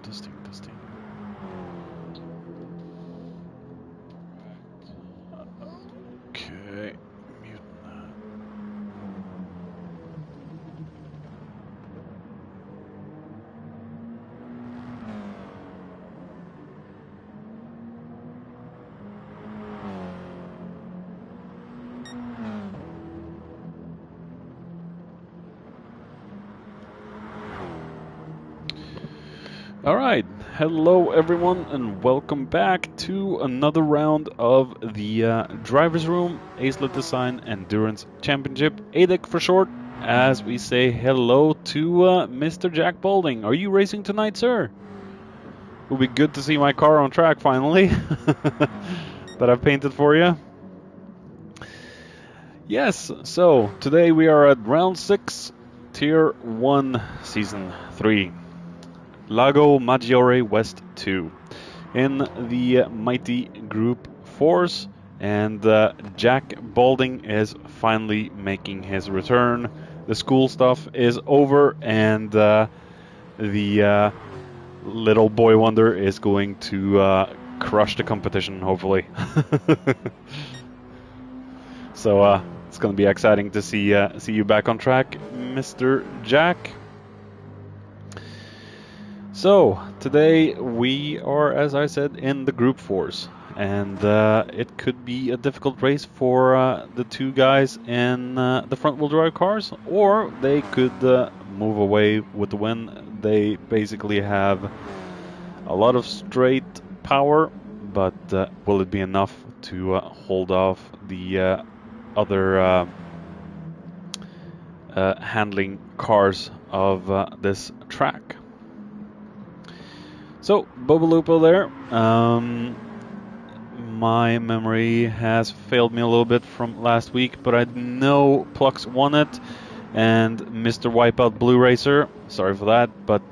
testing. Okay, mute that. Alright, hello everyone and welcome back to another round of the Driver's Room Acelith Design Endurance Championship, ADEC for short, as we say hello to Mr. Jack Balding. Are you racing tonight, sir? It would be good to see my car on track finally, that I've painted for you. Yes, so today we are at round 6, Tier 1, Season 3. Lago Magiore West 2 in the mighty Group 4s, and Jack Balding is finally making his return. The school stuff is over, and the little boy wonder is going to crush the competition, hopefully. So it's going to be exciting to see you back on track, Mr. Jack. So, today we are, as I said, in the Group 4s, and it could be a difficult race for the two guys in the front-wheel drive cars, or they could move away with the win. They basically have a lot of straight power, but will it be enough to hold off the other handling cars of this track? So, Bobalupo there. My memory has failed me a little bit from last week, but I know Plux won it, and Mr. Wipeout Blue Racer, sorry for that, but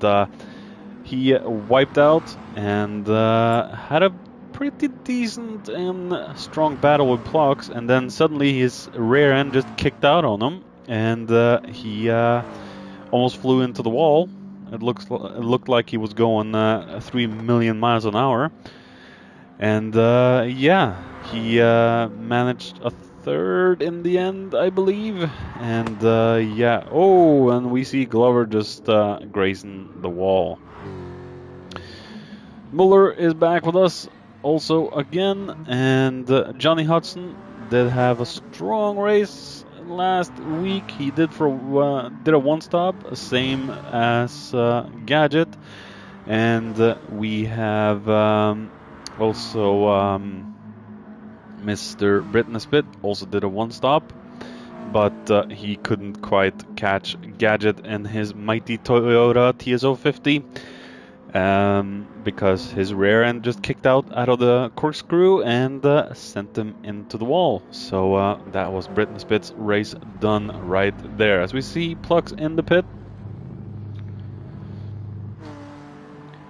he wiped out and had a pretty decent and strong battle with Plux, and then suddenly his rear end just kicked out on him, and he almost flew into the wall. It looked like he was going 3 million miles an hour, and yeah, he managed a third in the end, I believe. And yeah, oh, and we see Glover just grazing the wall. Muller is back with us also again, and Johnny Hudson did have a strong race last week. He did a one stop, same as Gadget, and we have also Mr. Britnespit also did a one stop, but he couldn't quite catch Gadget in his mighty Toyota TS050. Because his rear end just kicked out of the corkscrew and sent him into the wall. So that was Britnespit's race done right there. As we see Plux in the pit.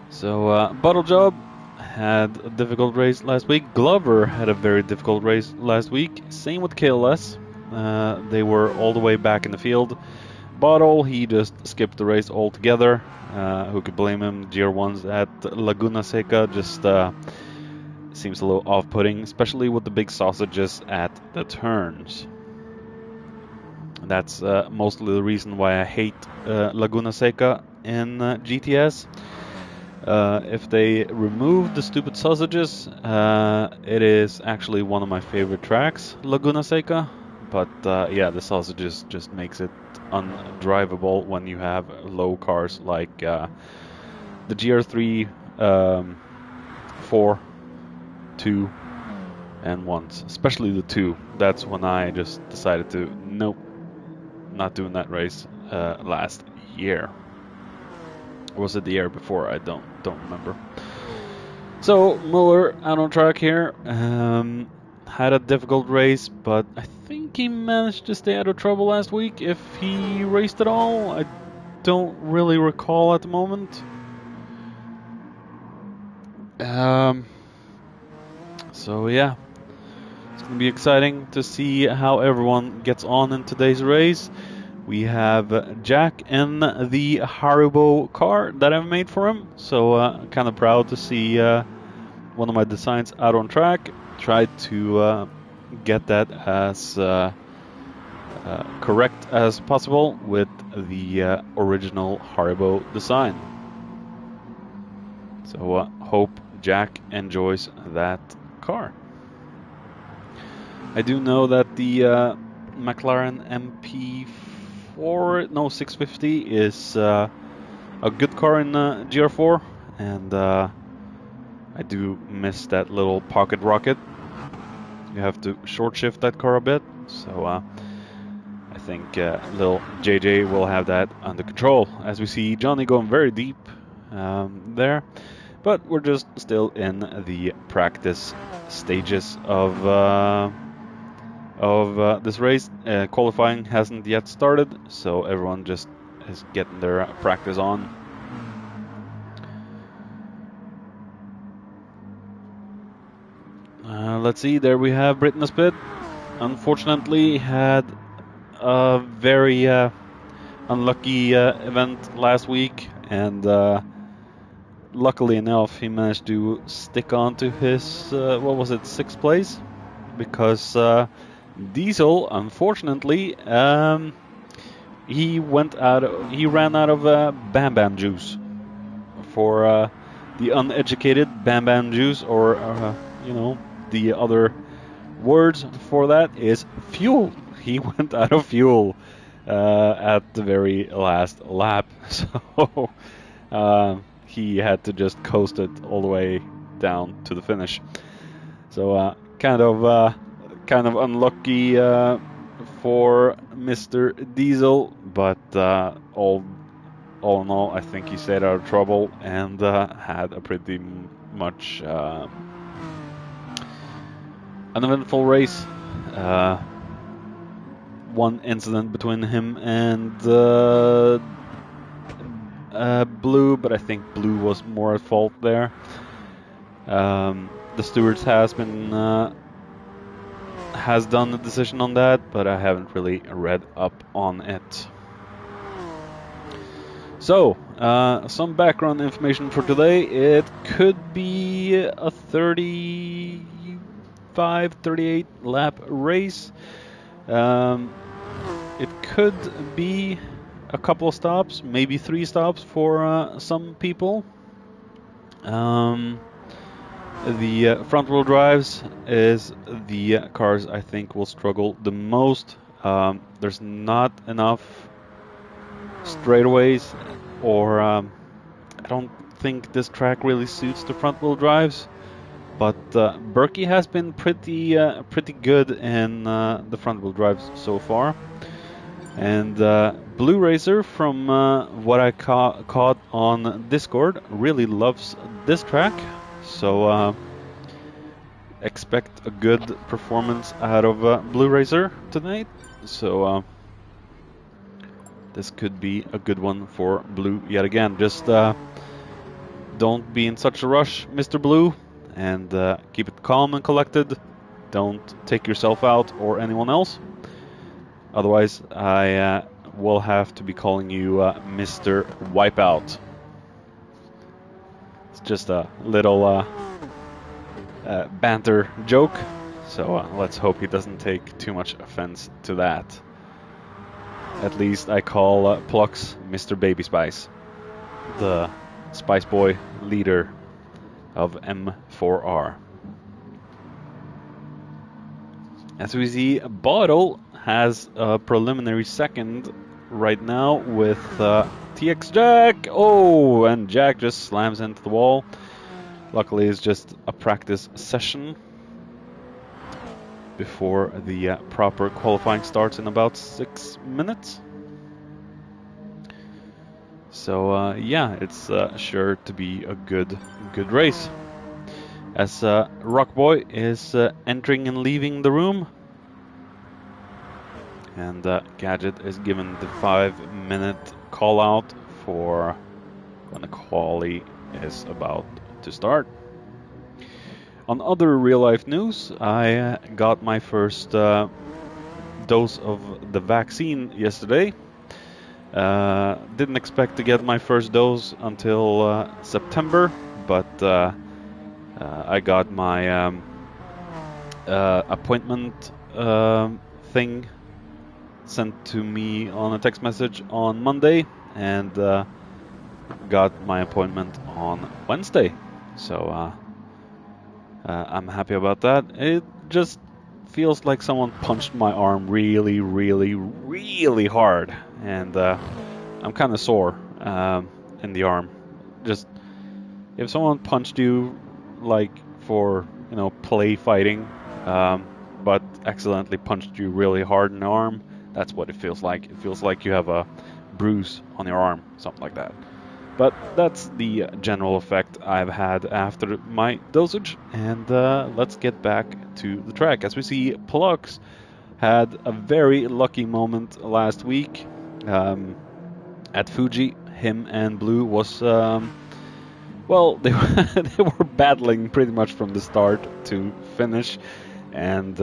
So Bottle Job had a difficult race last week. Glover had a very difficult race last week. Same with KLS. They were all the way back in the field. Bottle, he just skipped the race altogether. Who could blame him? GR1s at Laguna Seca just seems a little off-putting, especially with the big sausages at the turns. That's mostly the reason why I hate Laguna Seca in GTS. If they remove the stupid sausages, it is actually one of my favorite tracks, Laguna Seca. But yeah, the sausages just makes it undrivable when you have low cars like the GR3, 4, 2, and 1s, especially the 2. That's when I just decided to, nope, not doing that race last year. Or was it the year before? I don't remember. So Muller out on track here. Had a difficult race, but I think he managed to stay out of trouble last week. If he raced at all, I don't really recall at the moment. So yeah, it's going to be exciting to see how everyone gets on in today's race. We have Jack in the Haribo car that I've made for him. So kind of proud to see one of my designs out on track. Tried to get that as correct as possible with the original Haribo design. So hope Jack enjoys that car. I do know that the McLaren MP650 is a good car in GR4, and I do miss that little pocket rocket. You have to short shift that car a bit, so I think little JJ will have that under control. As we see Johnny going very deep there, but we're just still in the practice stages of this race. Qualifying hasn't yet started, so everyone just is getting their practice on. Let's see, there we have Britain Spit. Unfortunately, had a very unlucky event last week, and luckily enough, he managed to stick on to his, what was it, 6th place? Because Diesel, unfortunately, he ran out of Bam Bam juice. For the uneducated, Bam Bam juice, or the other words for that is fuel. He went out of fuel at the very last lap, so he had to just coast it all the way down to the finish. So kind of unlucky for Mr. Diesel, but all in all, I think he stayed out of trouble and had a pretty much uneventful race. One incident between him and Blue, but I think Blue was more at fault there. The stewards has done a decision on that, but I haven't really read up on it. So, some background information for today. It could be a 35-38 lap race. It could be a couple of stops, maybe 3 stops for some people. The front-wheel drives is the cars I think will struggle the most. There's not enough straightaways, or I don't think this track really suits the front-wheel drives. But Berkey has been pretty good in the front-wheel drives so far. And Blue Racer, from what I caught on Discord, really loves this track. So expect a good performance out of Blue Racer tonight. So this could be a good one for Blue yet again. Just don't be in such a rush, Mr. Blue, and keep it calm and collected. Don't take yourself out or anyone else. Otherwise, I will have to be calling you Mr. Wipeout. It's just a little banter joke, so let's hope he doesn't take too much offense to that. At least I call Plux Mr. Baby Spice, the Spice Boy leader of M4R. As we see, Bottle has a preliminary second right now with TX Jack. Oh, and Jack just slams into the wall. Luckily, it's just a practice session before the proper qualifying starts in about 6 minutes. So yeah, it's sure to be a good race. As Rockboy is entering and leaving the room, and Gadget is given the 5-minute call out for when the quali is about to start. On other real life news, I got my first dose of the vaccine yesterday. Didn't expect to get my first dose until September, but I got my appointment thing sent to me on a text message on Monday, and got my appointment on Wednesday. So I'm happy about that. It just feels like someone punched my arm really, really, really hard, and I'm kind of sore in the arm. Just if someone punched you, like for play fighting, but accidentally punched you really hard in the arm, that's what it feels like. It feels like you have a bruise on your arm, something like that. But that's the general effect I've had after my dosage, and let's get back to the track. As we see, Plux had a very lucky moment last week at Fuji. Him and Blue was, well, they were battling pretty much from the start to finish, and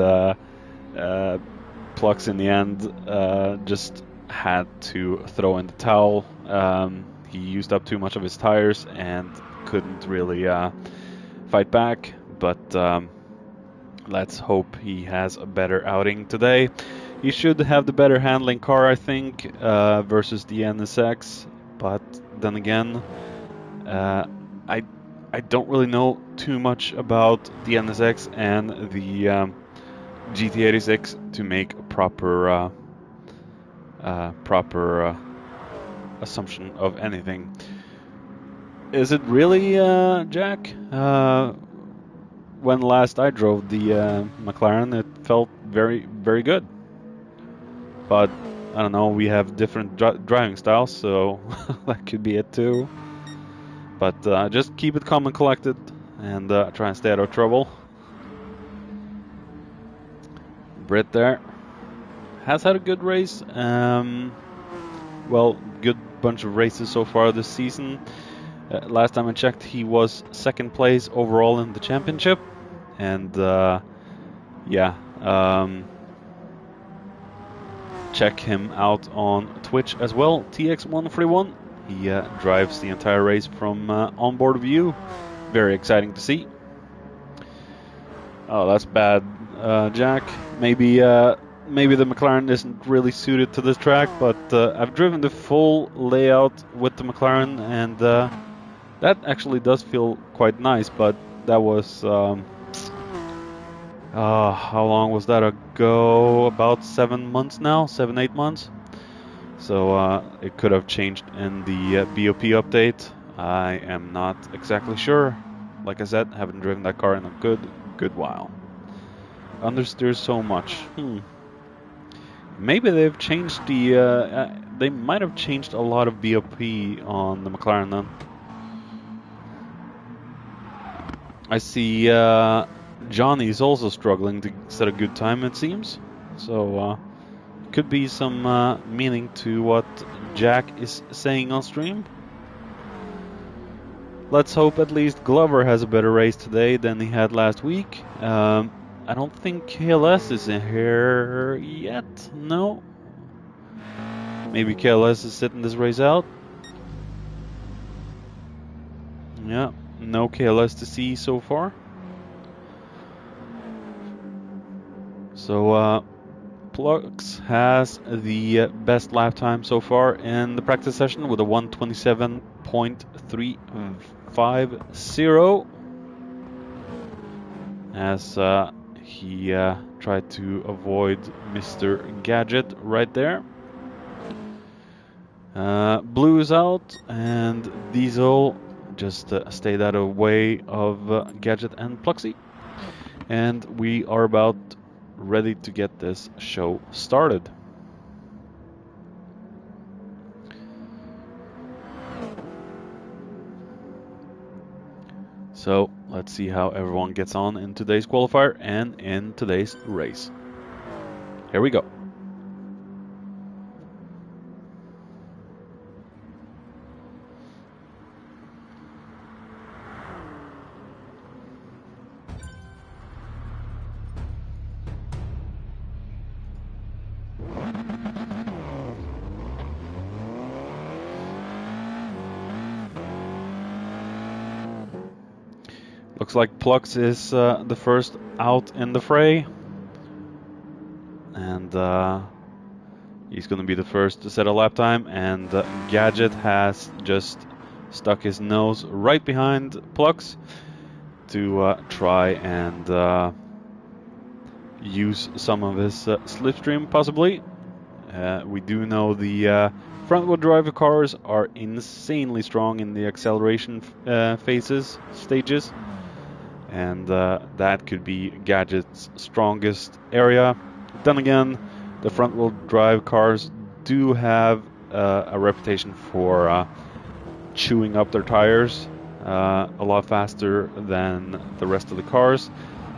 Plux in the end just had to throw in the towel. He used up too much of his tires and couldn't really fight back, but let's hope he has a better outing today. He should have the better handling car, I think, versus the NSX, but then again, I don't really know too much about the NSX and the GT86 to make a proper assumption of anything. Is it really, Jack? When last I drove the McLaren, it felt very, very good. But I don't know, we have different driving styles, so that could be it too. But just keep it calm and collected, and try and stay out of trouble. Britt there has had a good race. Well, good bunch of races so far this season. Last time I checked, he was second place overall in the championship, and yeah, check him out on Twitch as well, TX141. He drives the entire race from onboard view. Very exciting to see. Oh, that's bad, Jack. Maybe the McLaren isn't really suited to this track, but I've driven the full layout with the McLaren, and that actually does feel quite nice. But that was how long was that ago? About 7 months now, 7-8 months. So it could have changed in the BOP update. I am not exactly sure. Like I said, haven't driven that car in a good while. Understeers so much. Maybe they've changed the. They might have changed a lot of BOP on the McLaren then. I see Johnny's also struggling to set a good time, it seems. So could be some meaning to what Jack is saying on stream. Let's hope at least Glover has a better race today than he had last week. I don't think KLS is in here yet. No. Maybe KLS is sitting this race out. Yeah, no KLS to see so far. So Plux has the best lap time so far in the practice session with a 1:27.350 as he tried to avoid Mr. Gadget right there. Blue is out, and Diesel just stayed out of the way of Gadget and Pluxy. And we are about ready to get this show started. So let's see how everyone gets on in today's qualifier and in today's race. Here we go. Looks like Plux is the first out in the fray. And he's going to be the first to set a lap time. And Gadget has just stuck his nose right behind Plux to try and use some of his slipstream, possibly. We do know the front-wheel drive cars are insanely strong in the acceleration stages, and that could be Gadget's strongest area. Then again, the front-wheel drive cars do have a reputation for chewing up their tires a lot faster than the rest of the cars,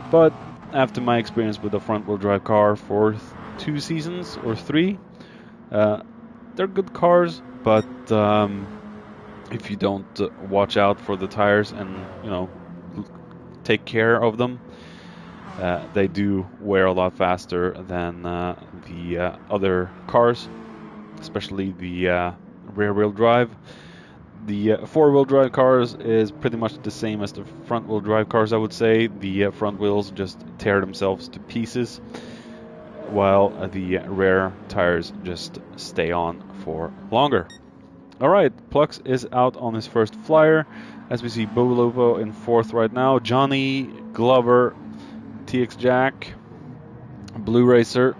but after my experience with a front-wheel drive car for 2 seasons or 3, they're good cars, but if you don't watch out for the tires and take care of them, they do wear a lot faster than the other cars, especially the rear-wheel drive. The four-wheel drive cars is pretty much the same as the front-wheel drive cars, I would say. The front wheels just tear themselves to pieces, while the rear tires just stay on for longer. Alright, Plux is out on his first flyer, as we see Bobolopo in 4th right now, Johnny, Glover, TX Jack, Blue Racer.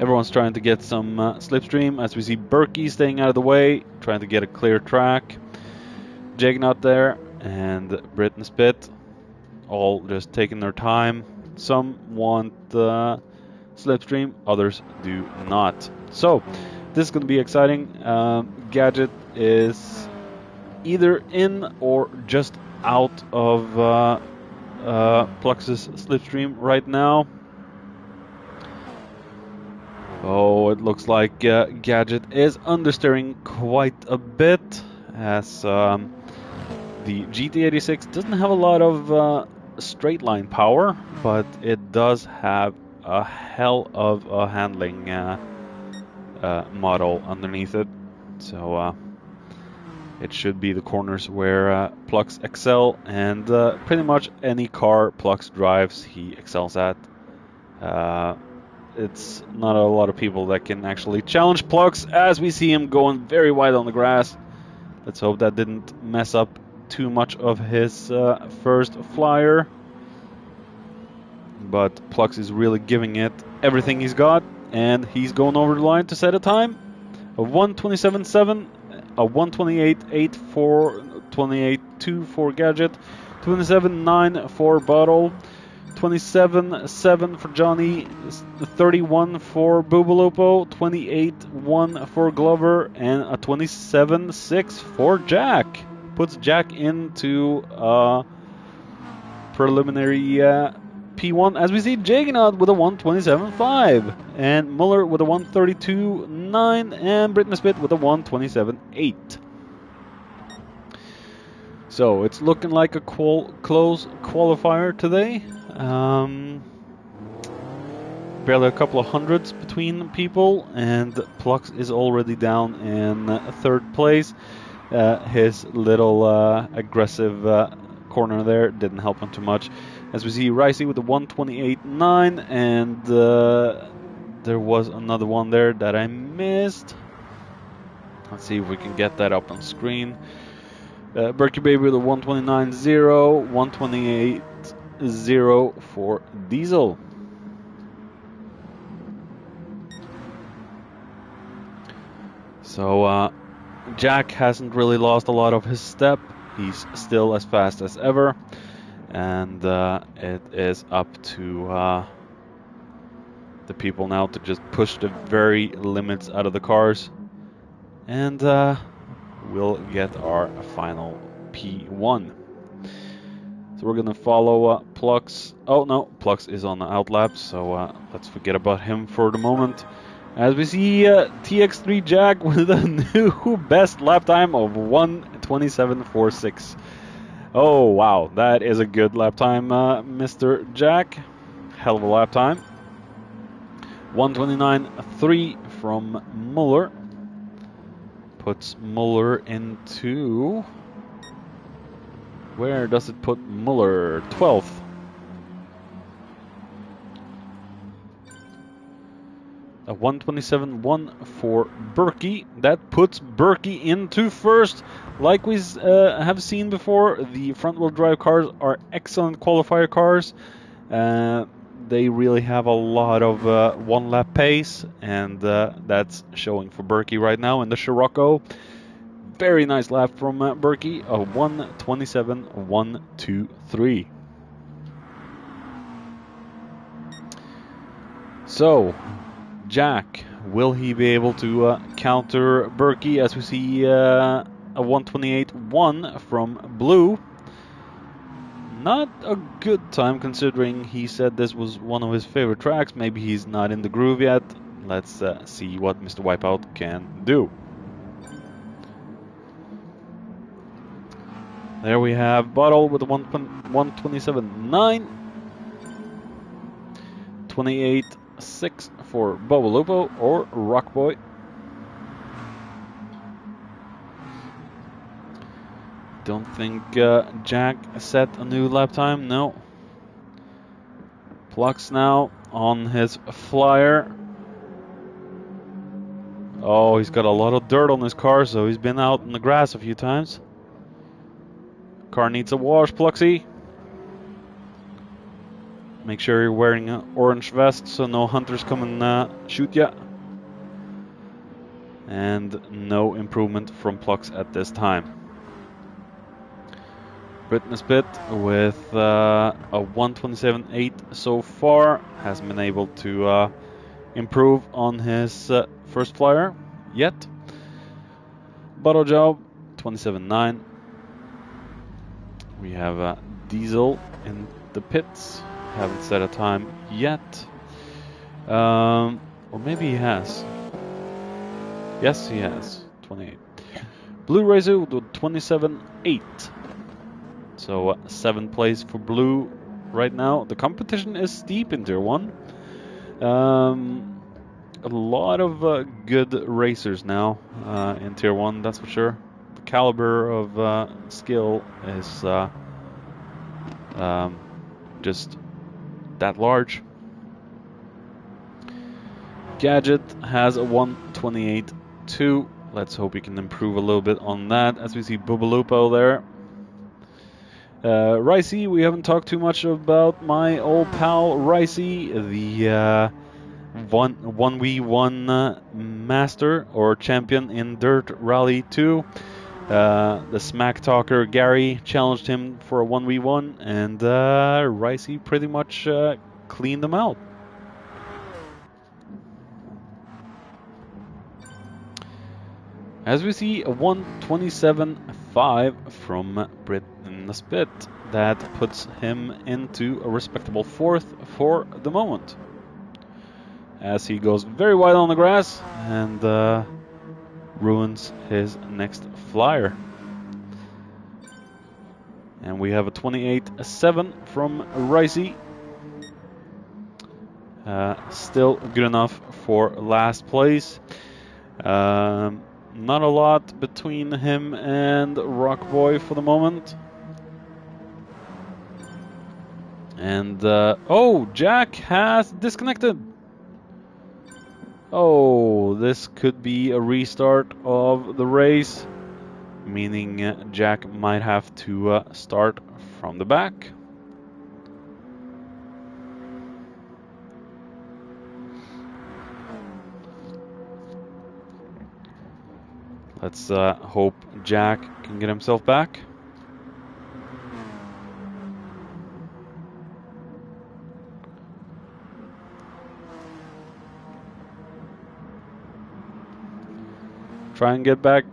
Everyone's trying to get some slipstream, as we see Berkey staying out of the way, trying to get a clear track. Jagnot there, and Brit and Spit, all just taking their time. Some want slipstream, others do not. So, this is going to be exciting. Gadget is either in or just out of Plux's slipstream right now. Oh, it looks like Gadget is understeering quite a bit, as the GT86 doesn't have a lot of straight line power, but it does have a hell of a handling model underneath it. So it should be the corners where Plux excel, and pretty much any car Plux drives, he excels at. It's not a lot of people that can actually challenge Plux, as we see him going very wide on the grass. Let's hope that didn't mess up too much of his first flyer. But Plux is really giving it everything he's got, and he's going over the line to set a time of 1:27.7, a 1:28.8 for 28.2 for Gadget, 27.9 for Bottle, 27.7 for Johnny, 31 for Bobolopo, 28.1 for Glover, and a 27.6 for Jack. Puts Jack into preliminary P1, as we see Jagannath with a 1:27.5, and Muller with a 1:32.9, and Britney Spit with a 1:27.8. So it's looking like a close qualifier today. Barely a couple of hundreds between people, and Plux is already down in 3rd place. His little aggressive corner there didn't help him too much. As we see Ricey with the 1:28.9, and there was another one there that I missed. Let's see if we can get that up on screen. Berkey Baby with a 1:29.0, 1:28.0 for Diesel. So Jack hasn't really lost a lot of his step. He's still as fast as ever, and it is up to the people now to just push the very limits out of the cars, and we'll get our final P1. So we're gonna follow Plux. Oh no, Plux is on the outlap, so let's forget about him for the moment. As we see TX3 Jack with a new best lap time of 1:27.46. Oh wow, that is a good lap time, Mr. Jack. Hell of a lap time. 1:29.3 from Muller. Puts Muller into Where does it put Muller? 12th. A 127.1 for Berkey. That puts Berkey into first. Like we have seen before, the front-wheel drive cars are excellent qualifier cars. They really have a lot of one-lap pace, and that's showing for Berkey right now in the Scirocco. Very nice lap from Berkey, a 127.123. So, Jack, will he be able to counter Berkey, as we see a 128.1 from Blue? Not a good time, considering he said this was one of his favorite tracks. Maybe he's not in the groove yet. Let's see what Mr. Wipeout can do. There we have Bottle with a 127.9. 28.6 for Bobolupo or Rockboy. Don't think Jack set a new lap time, no. Plux now on his flyer. Oh, he's got a lot of dirt on his car, so he's been out in the grass a few times. Car needs a wash, Pluxy. Make sure you're wearing an orange vest so no hunters come and shoot ya. And no improvement from Plux at this time. Britness Pit with a 127.8 so far. Hasn't been able to improve on his first flyer yet. Bottle Job 27.9. We have Diesel in the pits. Haven't set a time yet. Or maybe he has. Yes, he has. 28. Blue Razor with 27.8. So 7th place for Blue right now. The competition is steep in Tier 1. A lot of good racers now in Tier 1, that's for sure. The caliber of skill is just that large. Gadget has a 128.2. Let's hope he can improve a little bit on that, as we see Bubbalupo there. Ricey, we haven't talked too much about my old pal Ricey, the 1v1 master or champion in Dirt Rally 2. The smack talker Gary challenged him for a 1v1, and Ricey pretty much cleaned them out. As we see, a 127.5 from Brit in the spit. That puts him into a respectable 4th for the moment, as he goes very wide on the grass and ruins his next flyer. And we have a 28.7 from Ricey. Still good enough for last place. Not a lot between him and Rockboy for the moment. And oh, Jack has disconnected. Oh, this could be a restart of the race, meaning Jack might have to start from the back. Let's hope Jack can get himself back. Try and get back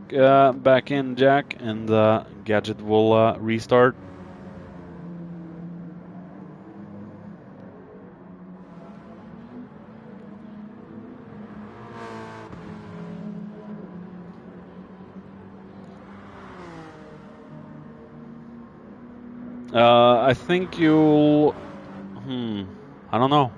in, Jack, and Gadget will restart. I think you'll... I don't know.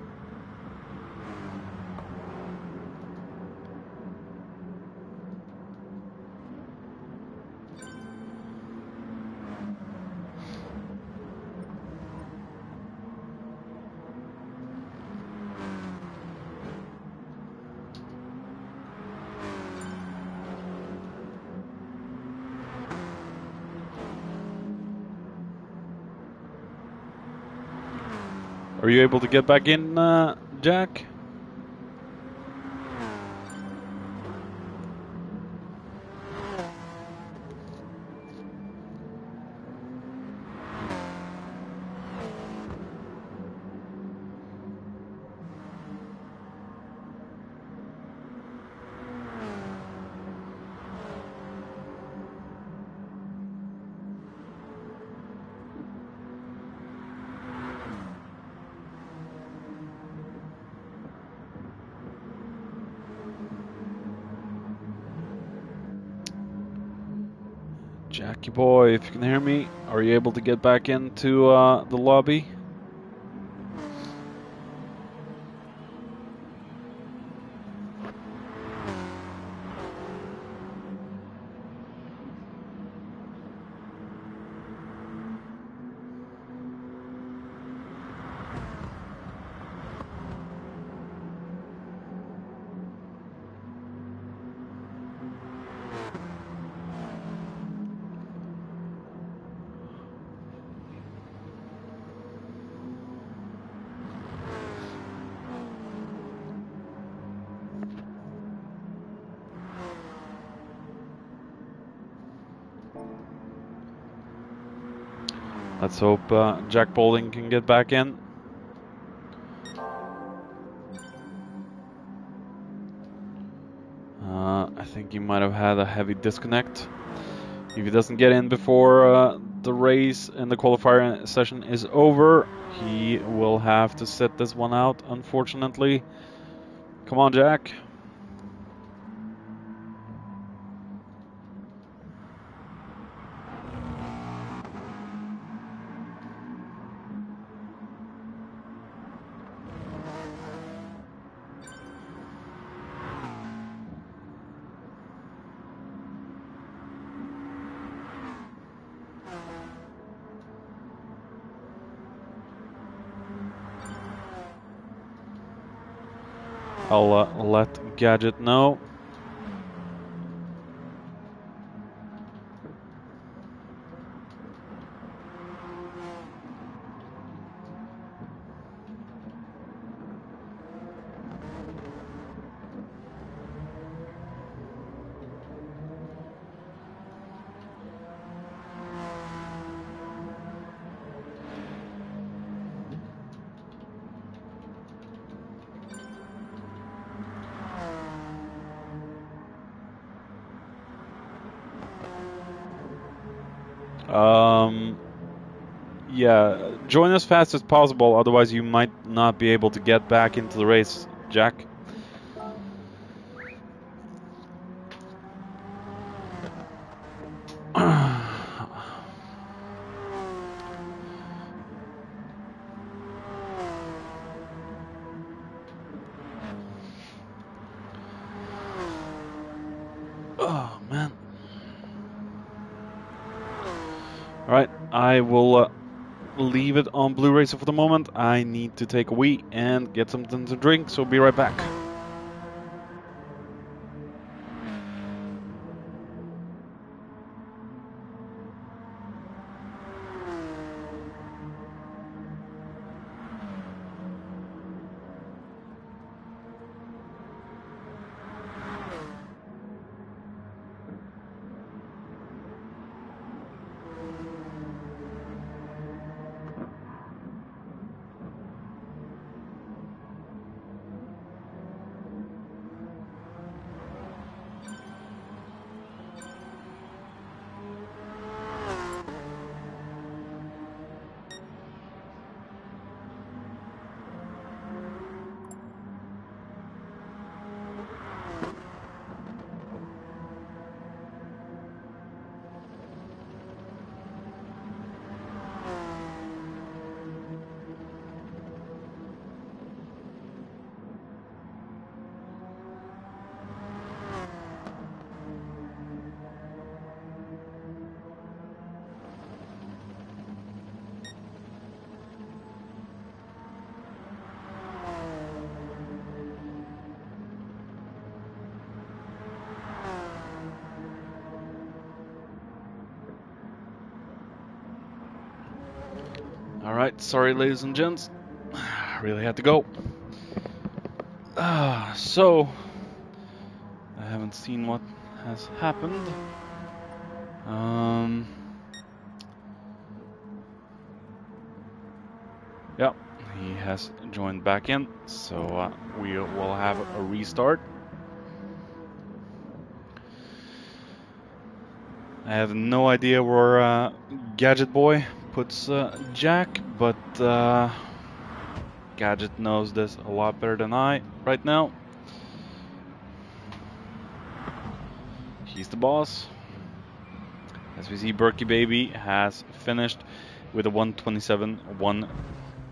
Are you able to get back in, Jack? Jackie boy, if you can hear me, are you able to get back into the lobby? Let's hope Jack Bowling can get back in. I think he might have had a heavy disconnect. If he doesn't get in before the race and the qualifier session is over, he will have to sit this one out, unfortunately. Come on, Jack. I'll let Gadget know. Yeah, join as fast as possible, otherwise you might not be able to get back into the race, Jack. Oh, man. Alright, I will leave it on Blue Racer for the moment. I need to take a wee and get something to drink, so be right back. Alright, sorry ladies and gents. I really had to go. So, I haven't seen what has happened. Yeah, he has joined back in, so we will have a restart. I have no idea where Gadget Boy puts Jack, but Gadget knows this a lot better than I right now. He's the boss. As we see, Berkey Baby has finished with a 127, 1,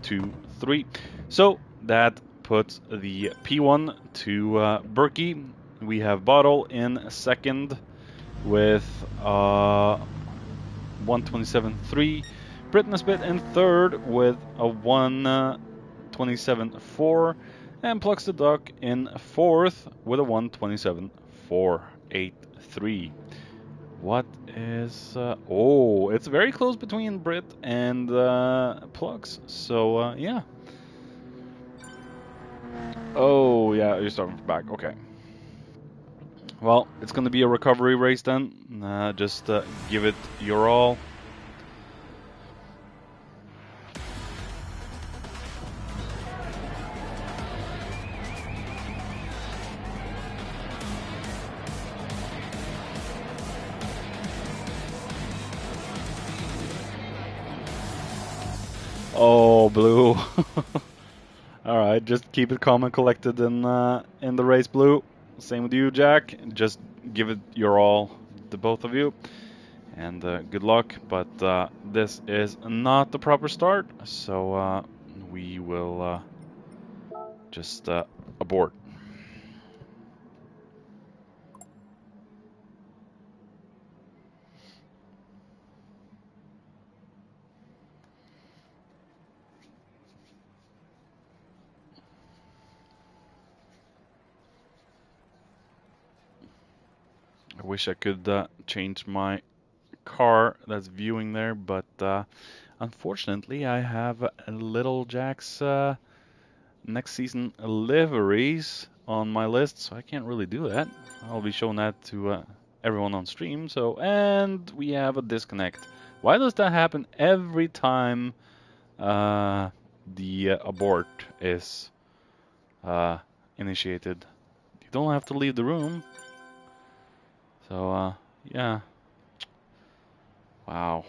2, 3. So that puts the P1 to Berkey. We have Bottle in second with 127.3. Britnessbit in third with a 127.4. And Plux the Duck in fourth with a 127.483. What is... oh, it's very close between Brit and Plux. So, yeah. Oh, yeah, you're starting from back. Okay. Well, it's going to be a recovery race then. Just give it your all. Oh, Blue. All right, just keep it calm and collected in the race, Blue. Same with you, Jack. Just give it your all, the both of you. And good luck, but this is not the proper start, so we will just abort. I wish I could change my car that's viewing there, but unfortunately I have Little Jack's next season liveries on my list, so I can't really do that. I'll be showing that to everyone on stream. So, and we have a disconnect. Why does that happen every time the abort is initiated? You don't have to leave the room. So, yeah. Wow.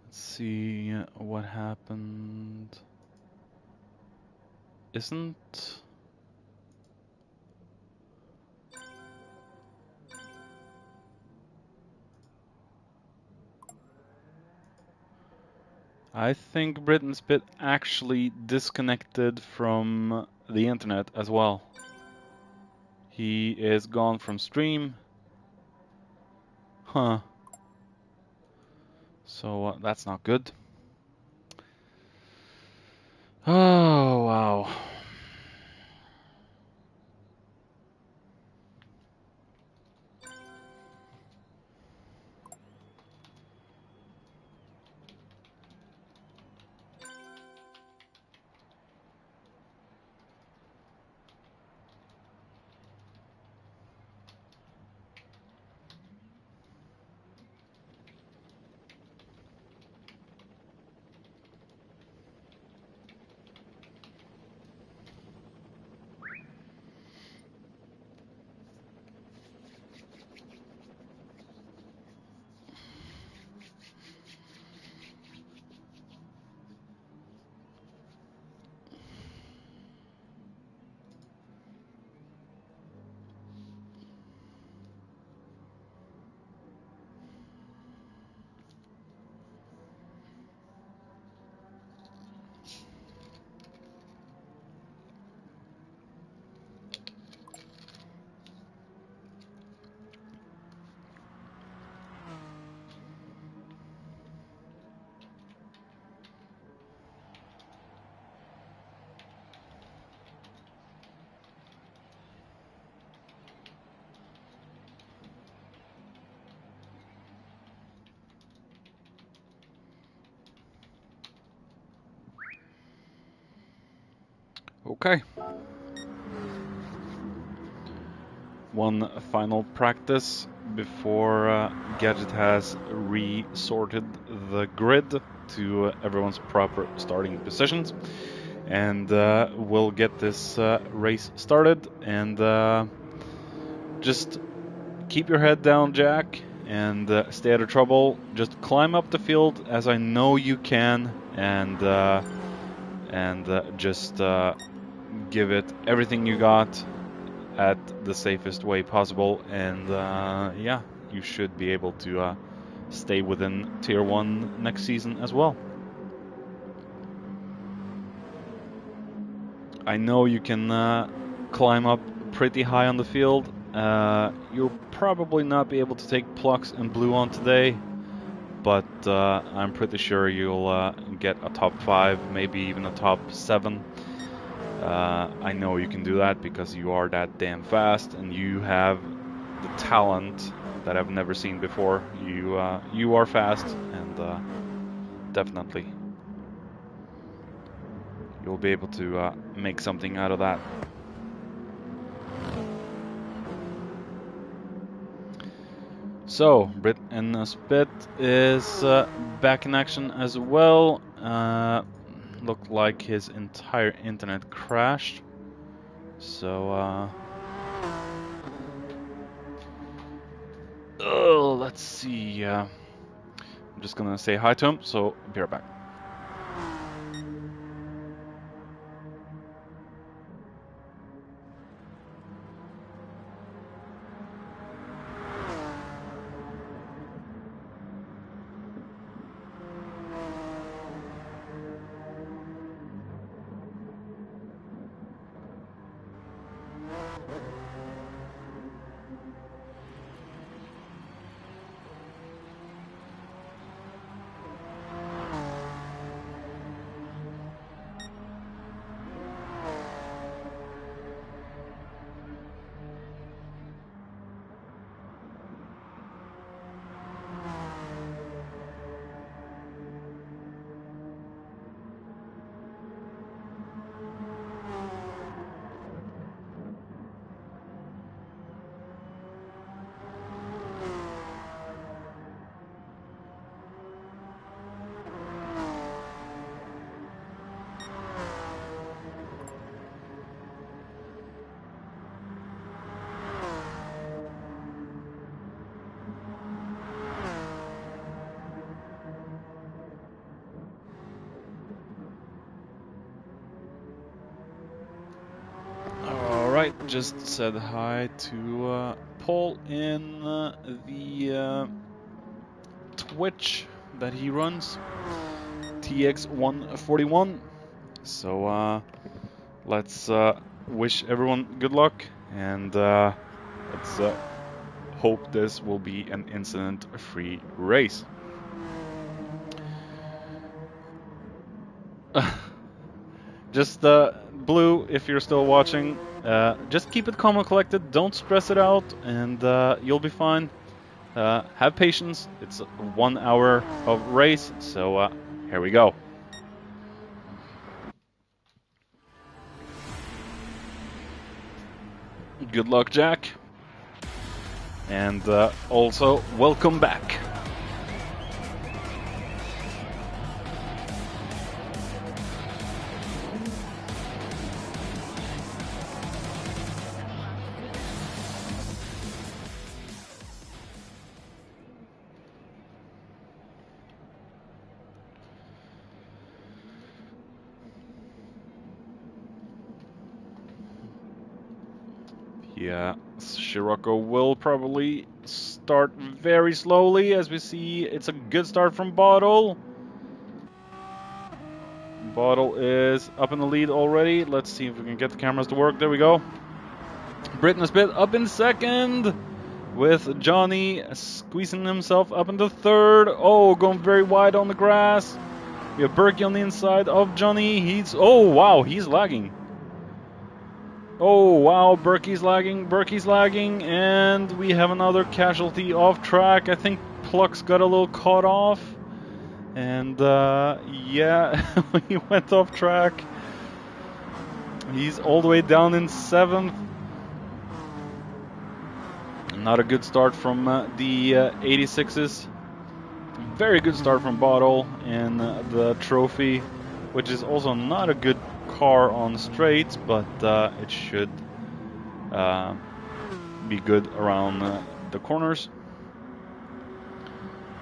Let's see what happened. Isn't... I think Britain's bit actually disconnected from the internet as well. He is gone from stream. Huh. So that's not good. Oh, wow. Okay. One final practice before Gadget has resorted the grid to everyone's proper starting positions. And we'll get this race started. And just keep your head down, Jack, and stay out of trouble. Just climb up the field as I know you can, and just give it everything you got at the safest way possible, and yeah, you should be able to stay within Tier 1 next season as well. I know you can climb up pretty high on the field. You'll probably not be able to take Plux and Blue on today, but I'm pretty sure you'll get a top 5, maybe even a top 7. I know you can do that because you are that damn fast and you have the talent that I've never seen before. You are fast, and definitely you'll be able to make something out of that. So, Brit and Spit is back in action as well. Looked like his entire internet crashed. So, let's see. I'm just gonna say hi to him, so I'll be right back. Alright, just said hi to Paul in the Twitch that he runs, TX141. So let's wish everyone good luck, and let's hope this will be an incident-free race. Just Blue, if you're still watching, just keep it calm and collected, don't stress it out, and you'll be fine. Have patience, it's 1 hour of race, so here we go. Good luck, Jack. And also, welcome back. Yeah, Scirocco will probably start very slowly, as we see it's a good start from Bottle. Bottle is up in the lead already. Let's see if we can get the cameras to work. There we go. Britton Spit up in second, with Johnny squeezing himself up into third. Oh, going very wide on the grass. We have Berkey on the inside of Johnny. Oh wow, he's lagging. Oh wow, Berkey's lagging, and we have another casualty off track. I think Plux got a little caught off, and yeah, he went off track. He's all the way down in 7th. Not a good start from the 86s. Very good start from Bottle in the trophy, which is also not a good car on straights, but it should be good around the corners.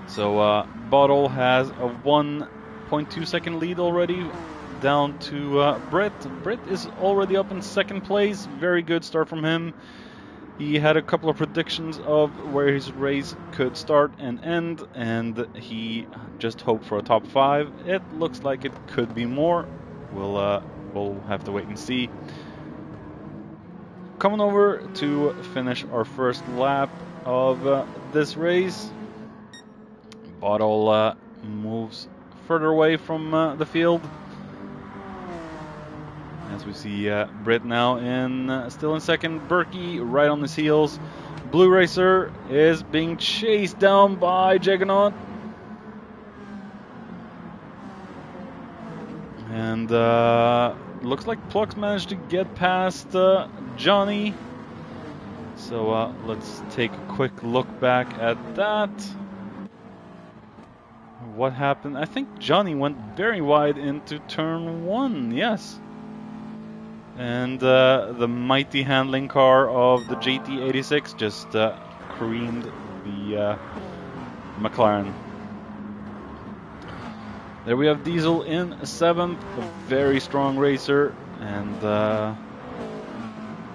So Bottle has a 1.2 second lead already, down to Britt. Britt is already up in 2nd place. Very good start from him. He had a couple of predictions of where his race could start and end, and he just hoped for a top 5. It looks like it could be more. We'll have to wait and see. Coming over to finish our first lap of this race. Bottle moves further away from the field. As we see Britt now still in 2nd. Berkey right on his heels. Blue Racer is being chased down by Juggernaut. And looks like Plux managed to get past Johnny. So let's take a quick look back at that. What happened? I think Johnny went very wide into turn 1, yes. And the mighty handling car of the GT86 just creamed the McLaren. There we have Diesel in 7th, a very strong racer, and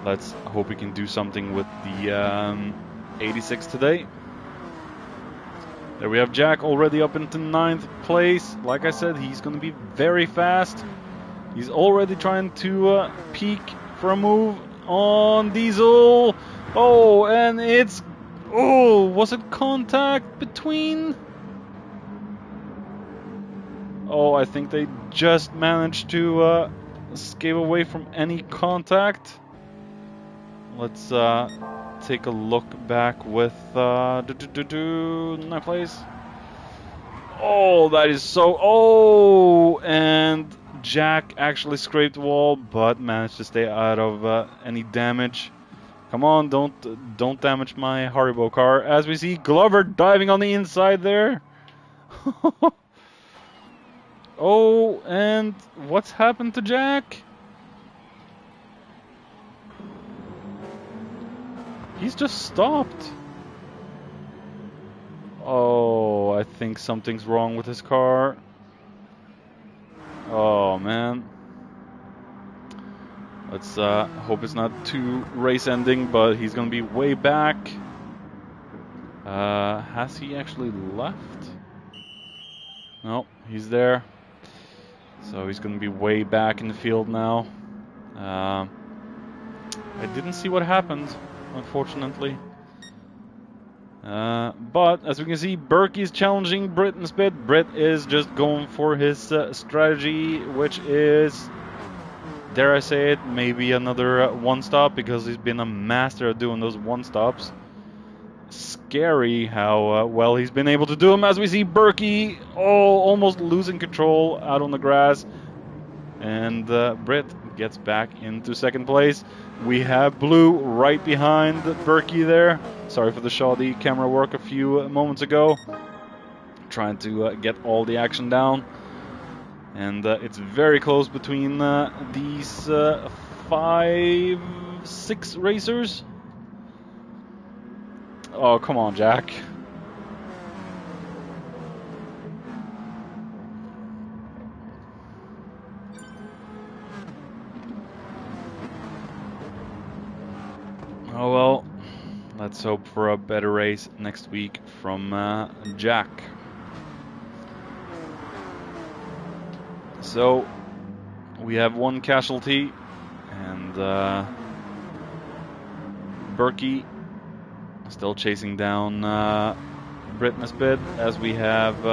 let's hope he can do something with the 86 today. There we have Jack already up into 9th place. Like I said, he's going to be very fast. He's already trying to peak for a move on Diesel. Oh, and it's... Oh, was it contact between... Oh, I think they just managed to escape away from any contact. Let's take a look back with 9th place. Oh, that is so... Oh, and Jack actually scraped the wall, but managed to stay out of any damage. Come on, don't damage my Haribo car. As we see Glover diving on the inside there. Oh, and what's happened to Jack? He's just stopped. Oh, I think something's wrong with his car. Oh, man. Let's hope it's not too race-ending, but he's going to be way back. Has he actually left? No, he's there. So he's going to be way back in the field now. I didn't see what happened, unfortunately. But as we can see, Berkey is challenging Britt in speed. Britt is just going for his strategy, which is, dare I say it, maybe another one-stop, because he's been a master at doing those one-stops. Scary how well he's been able to do them. As we see Berkey, almost losing control out on the grass. And Britt gets back into 2nd place. We have Blue right behind Berkey there. Sorry for the shoddy camera work a few moments ago. Trying to get all the action down. And it's very close between these 5, 6 racers. Oh, come on, Jack. Oh well, let's hope for a better race next week from Jack. So, we have one casualty, and Berkey still chasing down Britt Nesbitt, as we have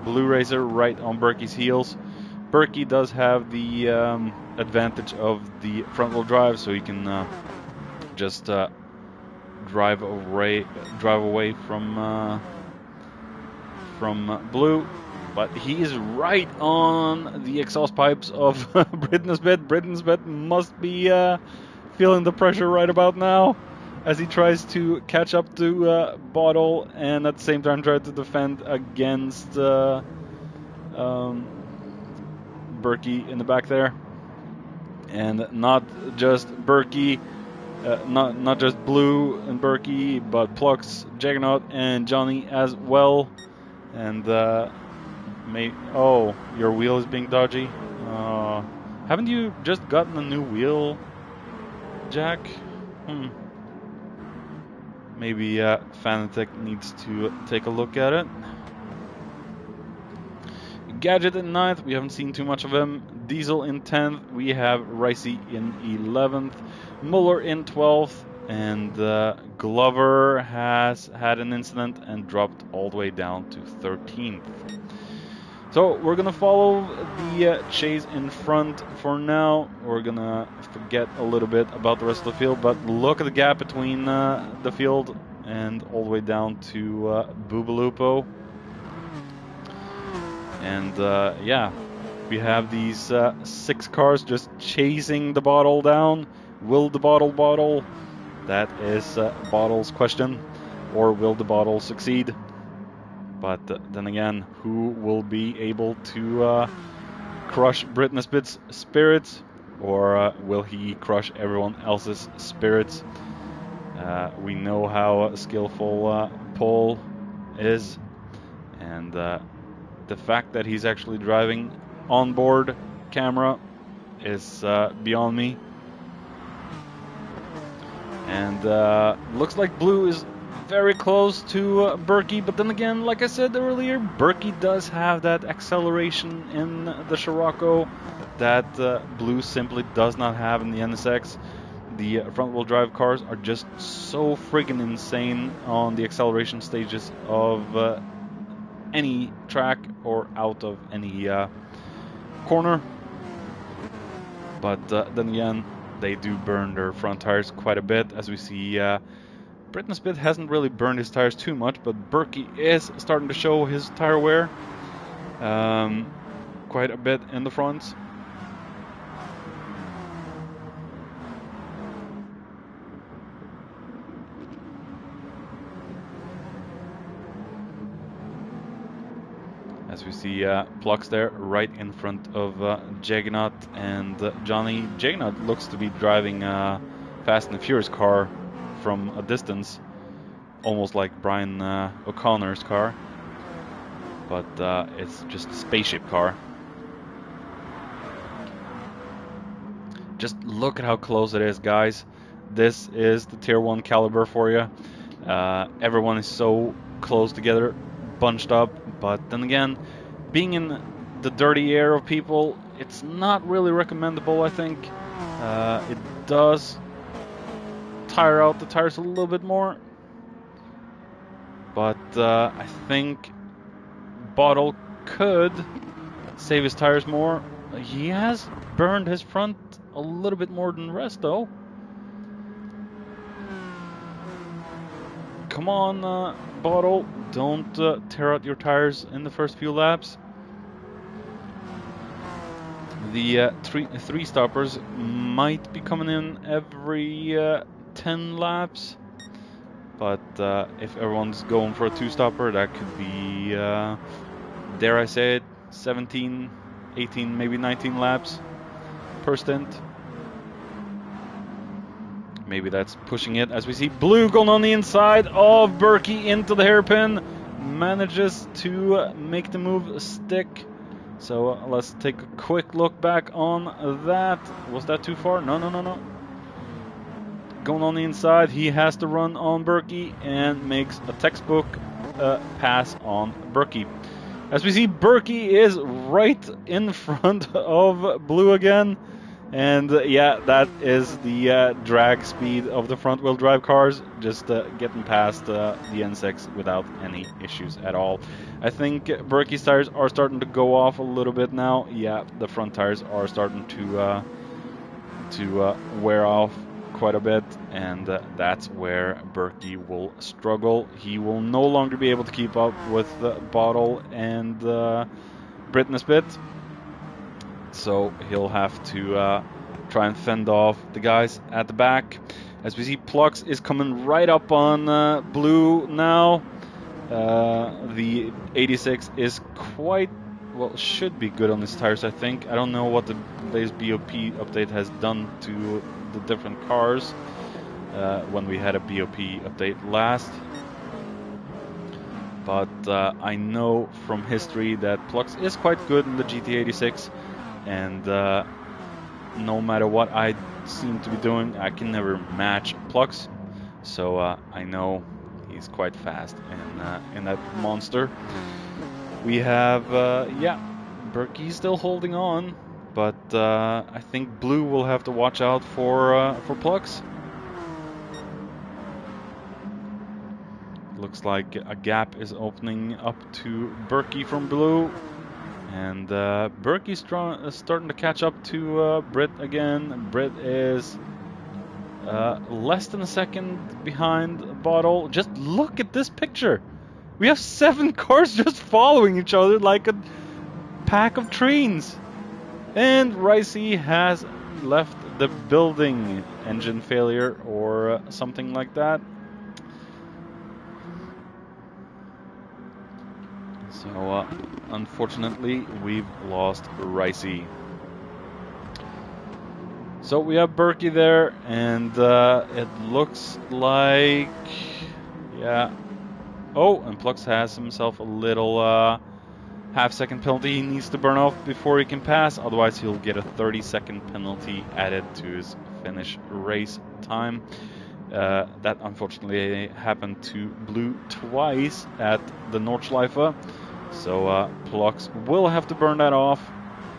Blue Racer right on Berkey's heels. Berkey does have the advantage of the front-wheel drive, so he can just drive away from Blue. But he is right on the exhaust pipes of Britnessbit. Britnessbit must be feeling the pressure right about now as he tries to catch up to Bottle and at the same time try to defend against Berkey in the back there. And not just Berkey, not just Blue and Berkey, but Plux, Juggernaut, and Johnny as well. And oh, your wheel is being dodgy. Haven't you just gotten a new wheel, Jack? Maybe Fanatec needs to take a look at it. Gadget in 9th, we haven't seen too much of him. Diesel in 10th, we have Ricey in 11th, Muller in 12th, and Glover has had an incident and dropped all the way down to 13th. So we're gonna follow the chase in front for now. We're gonna forget a little bit about the rest of the field, but look at the gap between the field and all the way down to Boobaloopo. And yeah, we have these 6 cars just chasing the Bottle down. Will the Bottle? That is Bottle's question. Or will the Bottle succeed? But then again, who will be able to crush Britnessbit's spirits? Or will he crush everyone else's spirits? We know how skillful Paul is. And the fact that he's actually driving onboard camera is beyond me. And looks like Blue is very close to Berkey, but then again, like I said earlier, Berkey does have that acceleration in the Scirocco that Blue simply does not have in the NSX. The front-wheel drive cars are just so friggin' insane on the acceleration stages of any track or out of any corner. But then again, they do burn their front tires quite a bit, as we see. Britnessbit hasn't really burned his tires too much, but Berkey is starting to show his tire wear quite a bit in the front. As we see Plux there right in front of Juggernaut and Johnny. Juggernaut looks to be driving a Fast and the Furious car from a distance, almost like Brian O'Connor's car, but it's just a spaceship car. Just look at how close it is, guys. This is the Tier 1 caliber for you. Everyone is so close together, bunched up, but then again, being in the dirty air of people, it's not really recommendable, I think. It does tire out the tires a little bit more, but I think Bottle could save his tires more. He has burned his front a little bit more than the rest, though. Come on, Bottle, don't tear out your tires in the first few laps. The three stoppers might be coming in every 10 laps, but if everyone's going for a 2-stopper, that could be, dare I say it, 17, 18, maybe 19 laps per stint. Maybe that's pushing it, as we see Blue going on the inside of Berkey into the hairpin, manages to make the move stick. So let's take a quick look back on that. Was that too far? No. Going on the inside, he has to run on Berkey and makes a textbook pass on Berkey. As we see, Berkey is right in front of Blue again. And yeah, that is the drag speed of the front wheel drive cars, just getting past the N6 without any issues at all. I think Berkey's tires are starting to go off a little bit now. Yeah, the front tires are starting to wear off quite a bit, and that's where Berkey will struggle. He will no longer be able to keep up with Bottle and Britness Bit, so he'll have to try and fend off the guys at the back. As we see, Plux is coming right up on Blue now. The 86 is quite, well, should be good on his tires, I think. I don't know what the latest BOP update has done to the different cars when we had a BOP update last. But I know from history that Plux is quite good in the GT86, and no matter what I seem to be doing, I can never match Plux. So I know he's quite fast in that monster. We have, yeah, Berkey's still holding on, but I think Blue will have to watch out for Plux. Looks like a gap is opening up to Berkey from Blue, and Berkey's starting to catch up to Brit again. Brit is less than a second behind Bottle. Just look at this picture. We have 7 cars just following each other like a pack of trains. And Ricey has left the building. Engine failure or something like that. So, unfortunately, we've lost Ricey. So we have Berkey there, and it looks like, yeah. Oh, and Plux has himself a little half-second penalty he needs to burn off before he can pass. Otherwise, he'll get a 30-second penalty added to his finish race time. That unfortunately happened to Blue twice at the Nordschleife. So Plux will have to burn that off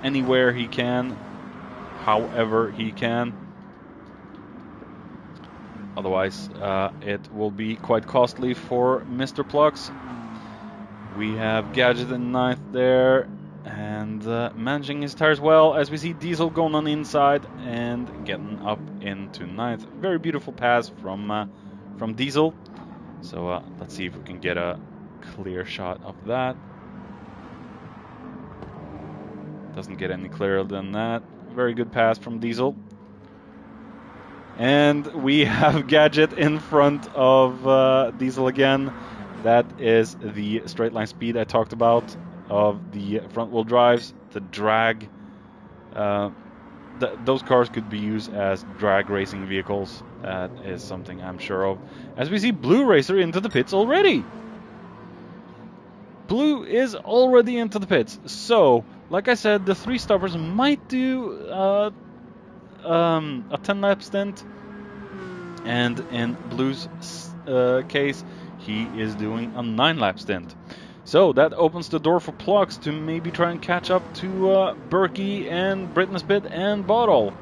anywhere he can, however he can. Otherwise, it will be quite costly for Mr. Plux. We have Gadget in 9th there, and managing his tires well, as we see Diesel going on the inside and getting up into 9th. Very beautiful pass from Diesel. So let's see if we can get a clear shot of that. Doesn't get any clearer than that. Very good pass from Diesel. And we have Gadget in front of Diesel again. That is the straight line speed I talked about of the front wheel drives. The drag, those cars could be used as drag racing vehicles. That is something I'm sure of. As we see Blue Racer into the pits already. Blue is already into the pits. So, like I said, the 3 stoppers might do a 10-lap stint, and in Blue's case, he is doing a 9-lap stint. So that opens the door for Plux to maybe try and catch up to Berkey and Britness Bit and Bottle.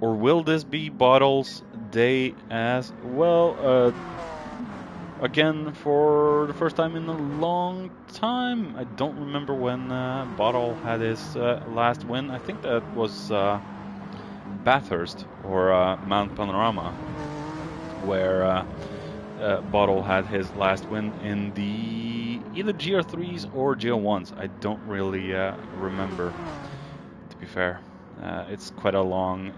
Or will this be Bottle's day as well? Again, for the first time in a long time. I don't remember when Bottle had his last win. I think that was Bathurst or Mount Panorama, where Bottle had his last win in the either GR3s or GR1s. I don't really remember, to be fair. It's quite a long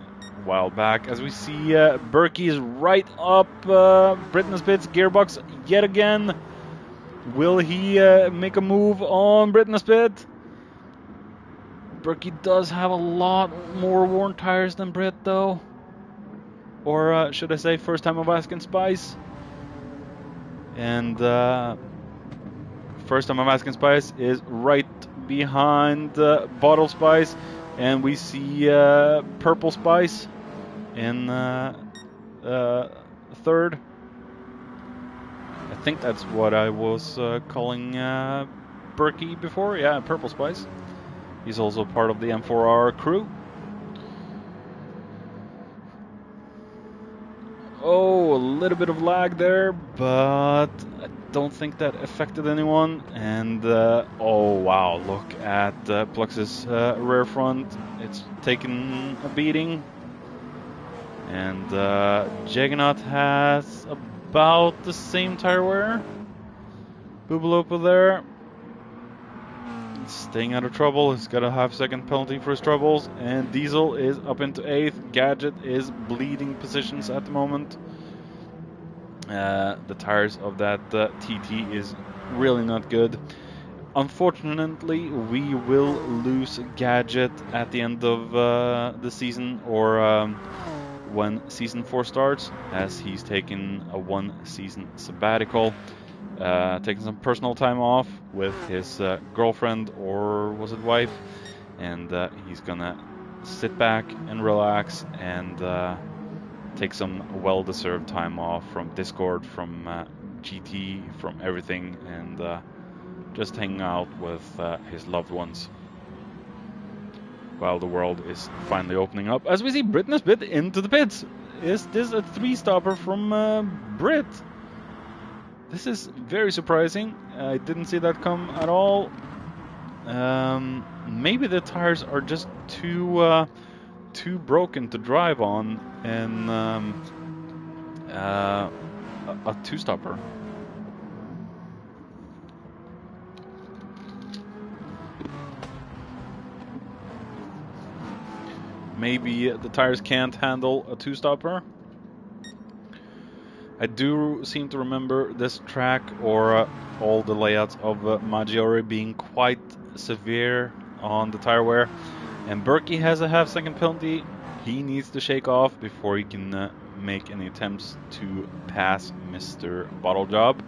while back. As we see, Berkey is right up Britness Bit's gearbox yet again. Will he make a move on Britness Bit? Berkey does have a lot more worn tires than Brit, though. Or should I say, first time of asking Spice. And first time of asking Spice is right behind Bottle Spice. And we see Purple Spice in third. I think that's what I was calling Berkey before. Yeah, Purple Spice. He's also part of the M4R crew. Oh, a little bit of lag there, but I don't think that affected anyone. And oh wow, look at Plux's rear front. It's taken a beating. And Juggernaut has about the same tire wear. Boobalopo there, staying out of trouble. He's got a half-second penalty for his troubles. And Diesel is up into 8th. Gadget is bleeding positions at the moment. The tires of that TT is really not good. Unfortunately, we will lose Gadget at the end of the season, or when season 4 starts, as he's taking a 1-season sabbatical, taking some personal time off with his girlfriend, or was it wife, and he's gonna sit back and relax and take some well-deserved time off from Discord, from GT, from everything, and just hang out with his loved ones while the world is finally opening up. As we see Brit Nesbitt into the pits. Is this a 3-stopper from Brit? This is very surprising. I didn't see that come at all. Maybe the tires are just too broken to drive on in a 2-stopper. Maybe the tires can't handle a 2-stopper. I do seem to remember this track, or all the layouts of Maggiore, being quite severe on the tire wear. And Berkey has a half-second penalty. He needs to shake off before he can make any attempts to pass Mr. Bottle Job.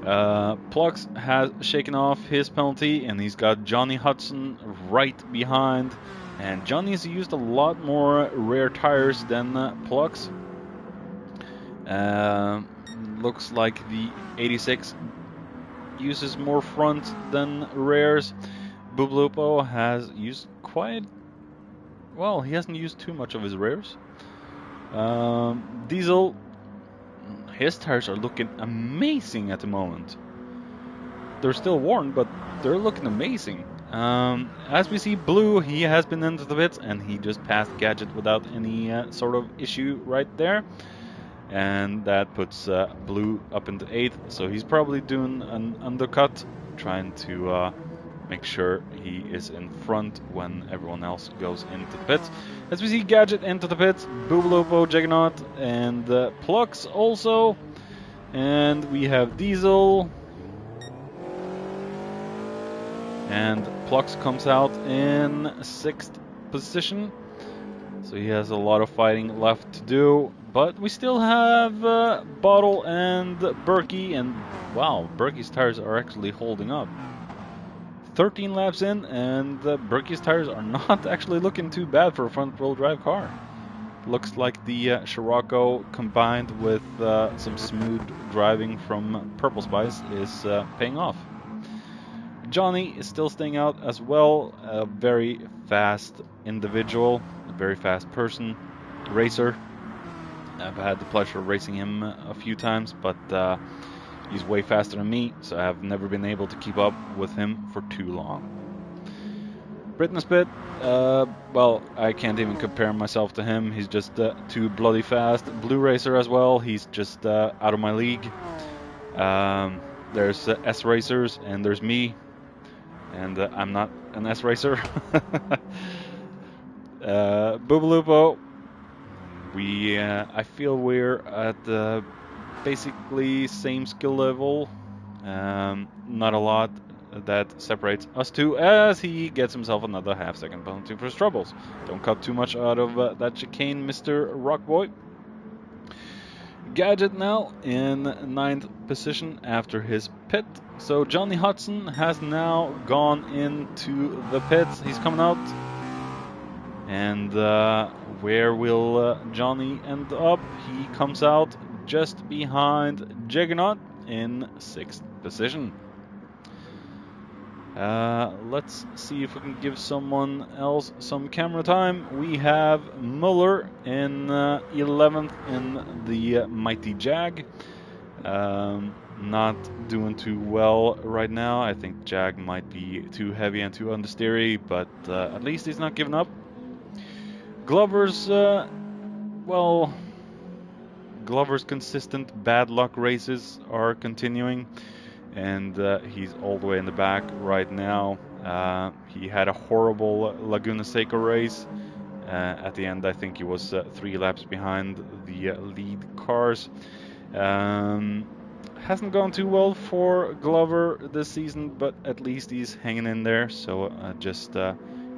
Plux has shaken off his penalty, and he's got Johnny Hudson right behind. And Johnny's used a lot more rear tires than Plux. Looks like the 86 uses more front than rears. Boobalopo has used quite... well, he hasn't used too much of his rears. Diesel, his tires are looking amazing at the moment. They're still worn, but they're looking amazing. As we see Blue, he has been into the pits, and he just passed Gadget without any sort of issue right there. And that puts Blue up into 8th, so he's probably doing an undercut, trying to make sure he is in front when everyone else goes into the pits. As we see Gadget into the pits, Boobalopo, Juggernaut, and Plux also. And we have Diesel. And Plux comes out in 6th position. So he has a lot of fighting left to do. But we still have Bottle and Berkey. And wow, Berkey's tires are actually holding up. 13 laps in, and Berkey's tires are not actually looking too bad for a front-wheel drive car. Looks like the Scirocco combined with some smooth driving from Purple Spice is paying off. Johnny is still staying out as well. A very fast individual, a very fast person, racer. I've had the pleasure of racing him a few times, but he's way faster than me, so I've never been able to keep up with him for too long. Brit Nesbitt, well, I can't even compare myself to him. He's just too bloody fast. Blue Racer as well, he's just out of my league. There's S Racers, and there's me, and I'm not an S Racer. Boobalopo, I feel we're at basically same skill level. Not a lot that separates us two, as he gets himself another half-second penalty for his troubles. Don't cut too much out of that chicane, Mr. Rockboy. Gadget now in 9th position after his pit. So Johnny Hudson has now gone into the pits. He's coming out. And where will Johnny end up? He comes out just behind Juggernaut in 6th position. Let's see if we can give someone else some camera time. We have Muller in 11th in the Mighty Jag. Not doing too well right now. I think Jag might be too heavy and too understeery, but at least he's not giving up. Glover's well, Glover's consistent bad luck races are continuing, and he's all the way in the back right now. He had a horrible Laguna Seca race. At the end, I think he was 3 laps behind the lead cars. Hasn't gone too well for Glover this season, but at least he's hanging in there. So just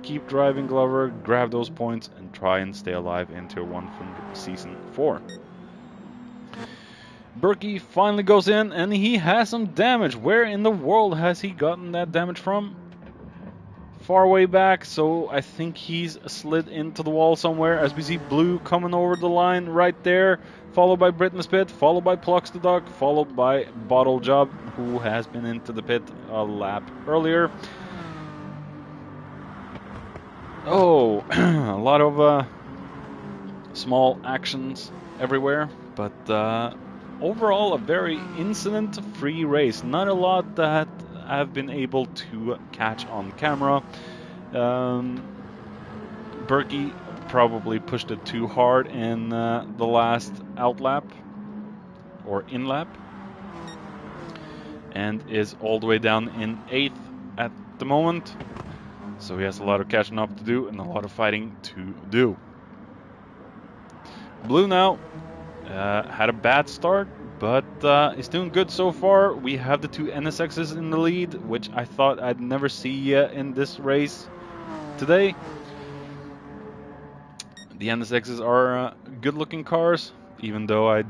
keep driving, Glover, grab those points, and try and stay alive in Tier 1 from Season 4. Berkey finally goes in, and he has some damage. Where in the world has he gotten that damage from? Far way back, so I think he's slid into the wall somewhere, as we see Blue coming over the line right there, followed by Britain's Pit, followed by Plux the Duck, followed by Bottle Job, who has been into the pit a lap earlier. Oh, a lot of small actions everywhere, but overall a very incident-free race. Not a lot that I've been able to catch on camera. Berkey probably pushed it too hard in the last outlap or in lap, and is all the way down in 8th at the moment. So he has a lot of catching up to do and a lot of fighting to do. Blue now had a bad start, but is doing good so far. We have the 2 NSXs in the lead, which I thought I'd never see in this race today. The NSXs are good-looking cars, even though I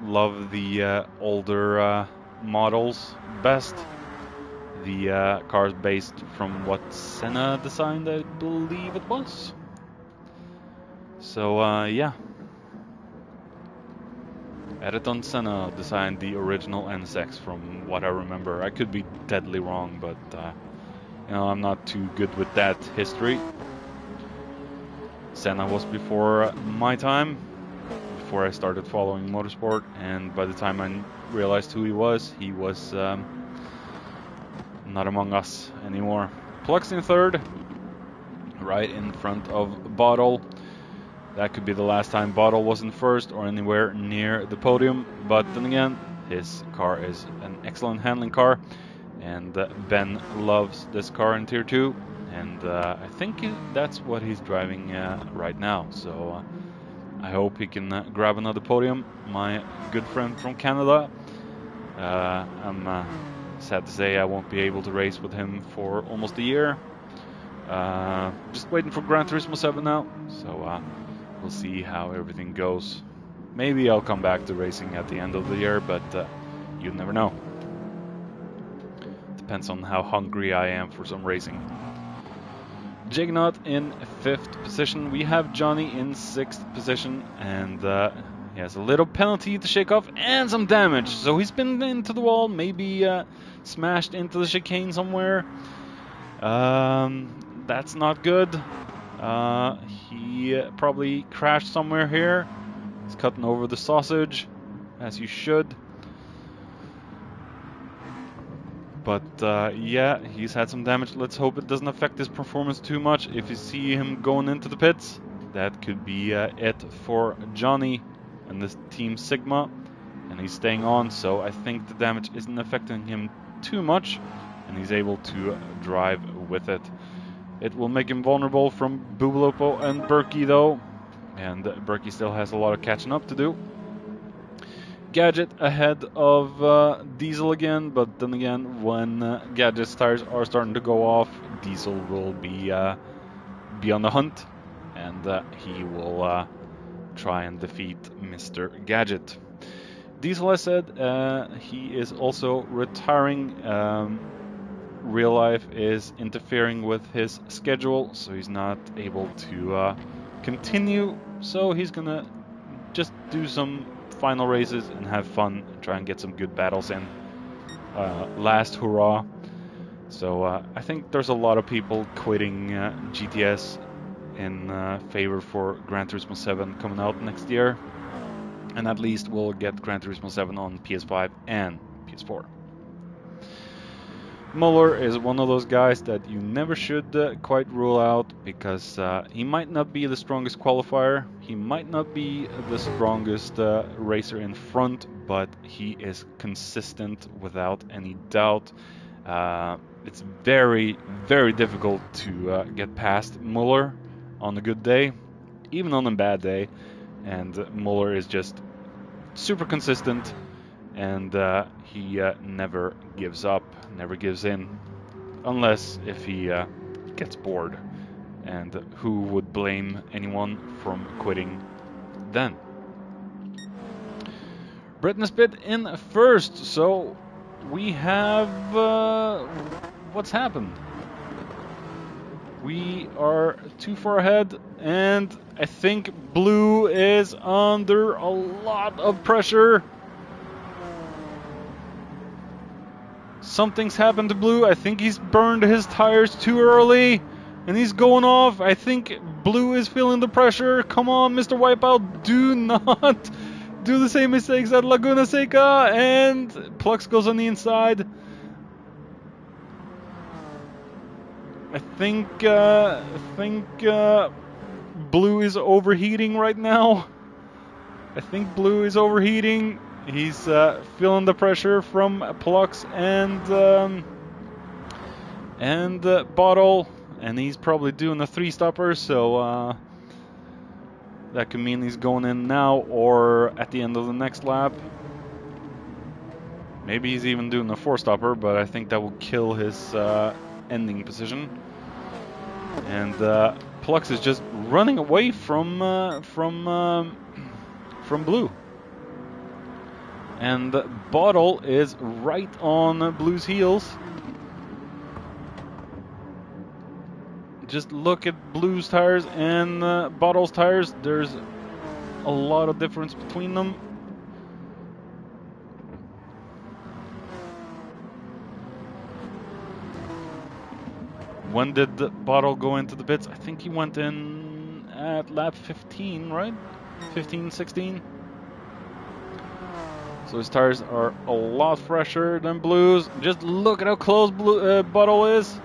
love the older models best. The cars based from what Senna designed, I believe it was. So yeah. Ayrton Senna designed the original NSX from what I remember. I could be deadly wrong, but you know, I'm not too good with that history. Senna was before my time, before I started following motorsport, and by the time I realized who he was not among us anymore. Plux in 3rd, right in front of Bottle. That could be the last time Bottle was in 1st or anywhere near the podium, but then again, his car is an excellent handling car, and Ben loves this car in Tier 2, and I think that's what he's driving right now. So I hope he can grab another podium. My good friend from Canada. I'm sad to say I won't be able to race with him for almost a year. Just waiting for Gran Turismo 7 now, so we'll see how everything goes. Maybe I'll come back to racing at the end of the year, but you never know. Depends on how hungry I am for some racing. Jignaut in 5th position. We have Johnny in 6th position, and he has a little penalty to shake off and some damage. So he's been into the wall, maybe smashed into the chicane somewhere. That's not good. He probably crashed somewhere here. He's cutting over the sausage, as you should. But yeah, he's had some damage. Let's hope it doesn't affect his performance too much. If you see him going into the pits, that could be it for Johnny and this Team Sigma. And he's staying on, so I think the damage isn't affecting him too much, and he's able to drive with it. It will make him vulnerable from Bubalopo and Berkey though, and Berkey still has a lot of catching up to do. Gadget ahead of Diesel again, but then again, when Gadget's tires are starting to go off, Diesel will be on the hunt, and he will try and defeat Mr. Gadget. Diesel, I said, he is also retiring. Real life is interfering with his schedule, so he's not able to continue. So he's gonna just do some final races and have fun and try and get some good battles in. Last hurrah. So I think there's a lot of people quitting GTS in favor for Gran Turismo 7 coming out next year. And at least we'll get Gran Turismo 7 on PS5 and PS4. Muller is one of those guys that you never should quite rule out, because he might not be the strongest qualifier, he might not be the strongest racer in front, but he is consistent without any doubt. It's very, very difficult to get past Muller on a good day, even on a bad day, and Muller is just super consistent, and he never gives up, never gives in, unless if he gets bored, and who would blame anyone from quitting then? Britnespit in first, so we have what's happened? We are too far ahead, and I think Blue is under a lot of pressure. Something's happened to Blue. I think he's burned his tires too early, and he's going off. I think Blue is feeling the pressure. Come on, Mr. Wipeout, do not do the same mistakes at Laguna Seca, and Plux goes on the inside. I think Blue is overheating right now. I think Blue is overheating. He's feeling the pressure from Plux and Bottle, and he's probably doing a 3-stopper, so that could mean he's going in now or at the end of the next lap. Maybe he's even doing a 4-stopper, but I think that will kill his ending position. And Plux is just running away from Blue. And Bottle is right on Blue's heels. Just look at Blue's tires and Bottle's tires. There's a lot of difference between them. When did the Bottle go into the pits? I think he went in at lap 15, right? 15, 16. So his tires are a lot fresher than Blue's. Just look at how close Bottle is.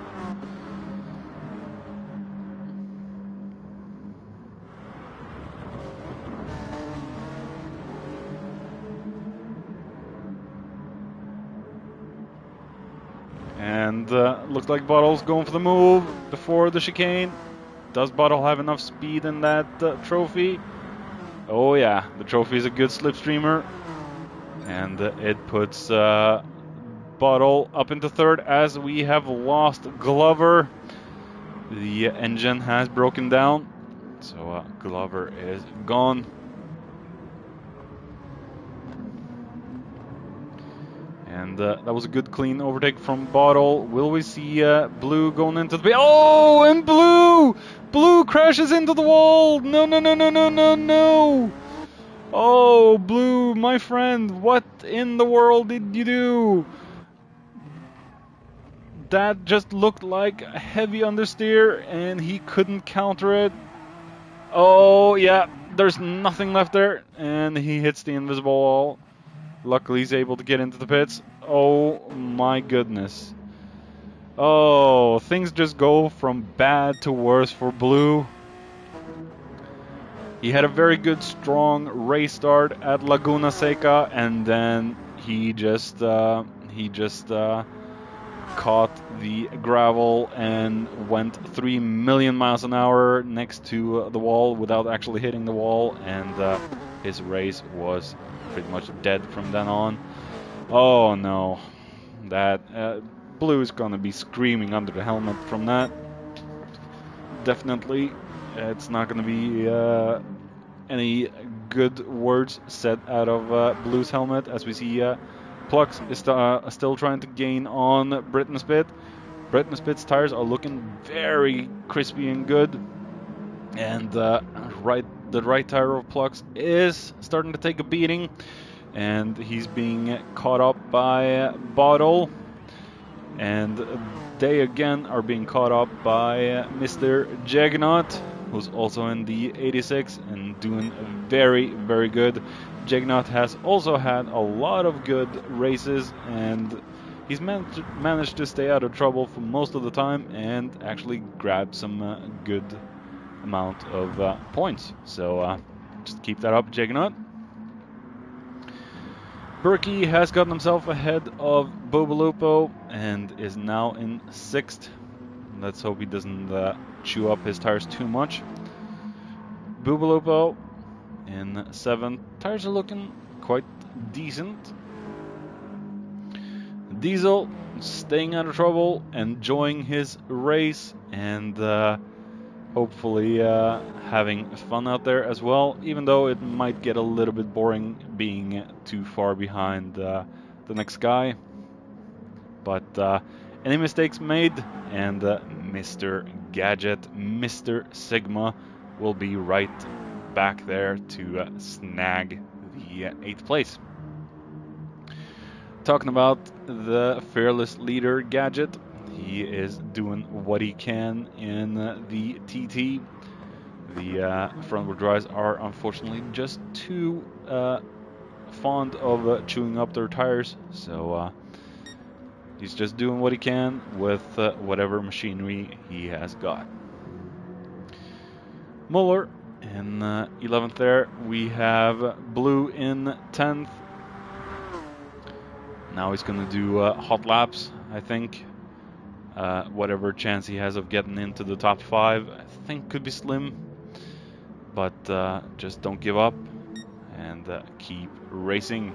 And looks like Bottle's going for the move before the chicane. Does Bottle have enough speed in that trophy? Oh yeah, the trophy is a good slipstreamer. And it puts Bottle up into third as we have lost Glover. The engine has broken down, so Glover is gone. And that was a good clean overtake from Bottle. Will we see Blue going into the... Oh, and Blue crashes into the wall. No, no, no, no, no, no, no. Oh, Blue, my friend, what in the world did you do? That just looked like a heavy understeer, and he couldn't counter it. Oh, yeah, there's nothing left there, and he hits the invisible wall. Luckily, he's able to get into the pits. Oh, my goodness. Oh, things just go from bad to worse for Blue. He had a very good, strong race start at Laguna Seca, and then he just caught the gravel and went 3 million miles an hour next to the wall without actually hitting the wall, and his race was pretty much dead from then on. Oh no, that Blue is gonna be screaming under the helmet from that. Definitely, it's not gonna be any good words said out of Blue's helmet, as we see Plux is still trying to gain on Britnespit. Britnespit's tires are looking very crispy and good, and the right tire of Plux is starting to take a beating, and he's being caught up by Bottle, and they again are being caught up by Mr. Juggernaut, who's also in the 86 and doing very, very good. Juggernaut has also had a lot of good races, and he's managed to stay out of trouble for most of the time and actually grab some good amount of points. So just keep that up, Juggernaut. Berkey has gotten himself ahead of Bobolupo and is now in 6th. Let's hope he doesn't chew up his tires too much. Bobolupo in 7th. Tires are looking quite decent. Diesel staying out of trouble, enjoying his race, and hopefully having fun out there as well, even though it might get a little bit boring being too far behind the next guy. But any mistakes made, and Mr. Gadget, Mr. Sigma will be right back there to snag the 8th place. Talking about the fearless leader Gadget, he is doing what he can in the TT. The front wheel drives are unfortunately just too fond of chewing up their tires, so he's just doing what he can with whatever machinery he has got. Muller in 11th there. We have Blue in 10th. Now he's going to do hot laps, I think. Whatever chance he has of getting into the top 5, I think could be slim. But just don't give up and keep racing.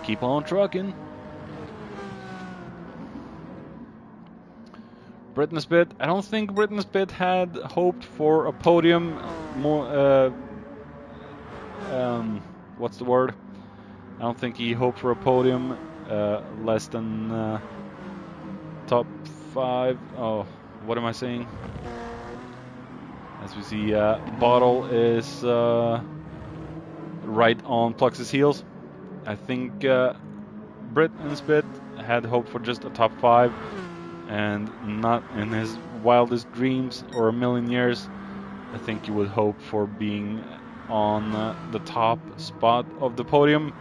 Keep on trucking. Britton Spit. I don't think Britton Spit had hoped for a podium. More, what's the word? I don't think he hoped for a podium less than top 5. Oh, what am I saying? As we see, Bottle is right on Plux's heels. I think Brit and Spit had hoped for just a top 5, and not in his wildest dreams or a million years. I think he would hope for being on the top spot of the podium.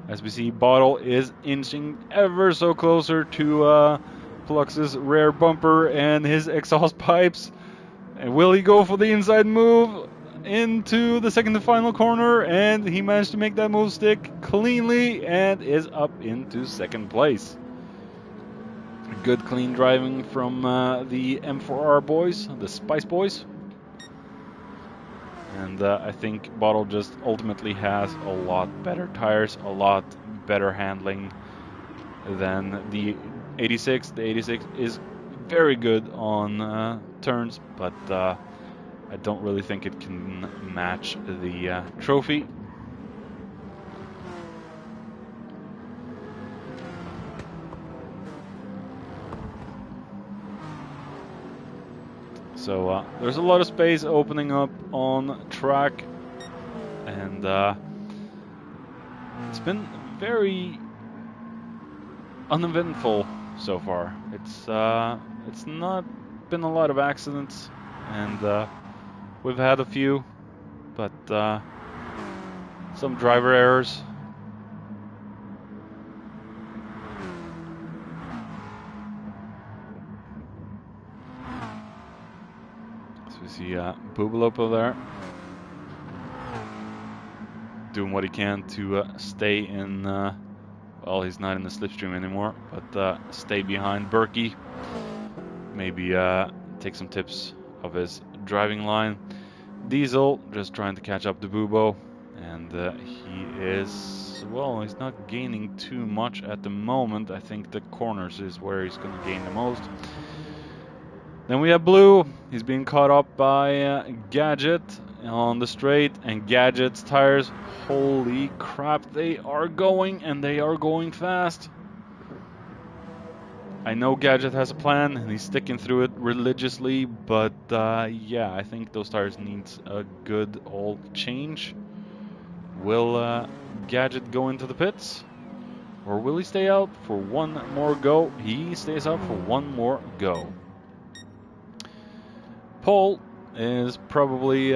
As we see, Bottle is inching ever so closer to Plux's rear bumper and his exhaust pipes. And will he go for the inside move into the second to final corner? And he managed to make that move stick cleanly and is up into 2nd place. Good clean driving from the M4R boys, the Spice Boys. And I think Bottle just ultimately has a lot better tires, a lot better handling than the 86. The 86 is very good on turns, but I don't really think it can match the trophy. So there's a lot of space opening up on track, and it's been very uneventful so far. It's not been a lot of accidents, and we've had a few, but some driver errors. So we see Bobolupo there doing what he can to stay in. Well, he's not in the slipstream anymore, but stay behind Berkey. Maybe take some tips of his driving line. Diesel just trying to catch up to Bubo, and he is, well, he's not gaining too much at the moment. I think the corners is where he's going to gain the most. Then we have Blue. He's being caught up by Gadget on the straight, and Gadget's tires, holy crap, they are going, and they are going fast. I know Gadget has a plan, and he's sticking through it religiously, but yeah, I think those tires need a good old change. Will Gadget go into the pits, or will he stay out for one more go? He stays out for one more go. Paul is probably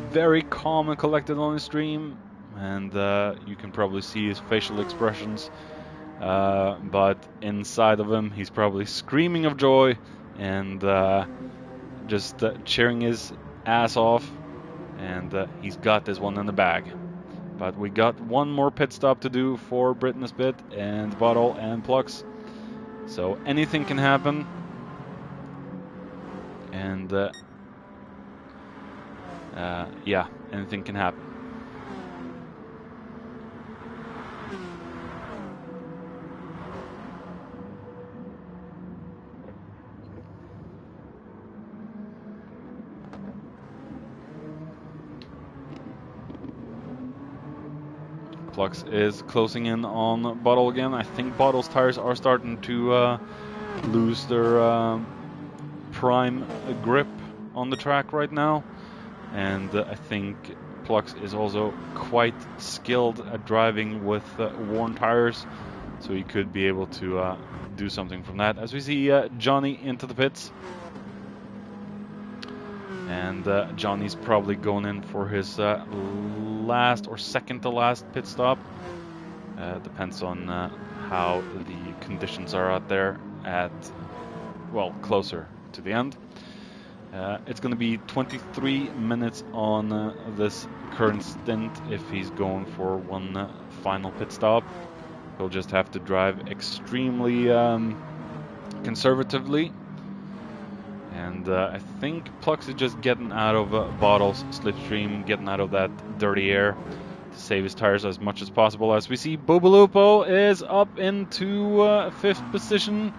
very calm and collected on his stream, and you can probably see his facial expressions but inside of him, he's probably screaming of joy and just cheering his ass off. And he's got this one in the bag. But we got one more pit stop to do for Britain's Bit and Bottle and Plux. So anything can happen. And yeah, anything can happen. Plux is closing in on Bottle again. I think Bottle's tires are starting to lose their prime grip on the track right now. And I think Plux is also quite skilled at driving with worn tires. So he could be able to do something from that. As we see Johnny into the pits. And Johnny's probably going in for his last or second to last pit stop. Depends on how the conditions are out there at, well, closer to the end. It's going to be 23 minutes on this current stint if he's going for one final pit stop. He'll just have to drive extremely conservatively. And I think Plux is just getting out of Bottle's slipstream, getting out of that dirty air to save his tires as much as possible. As we see, Bobalupo is up into 5th position.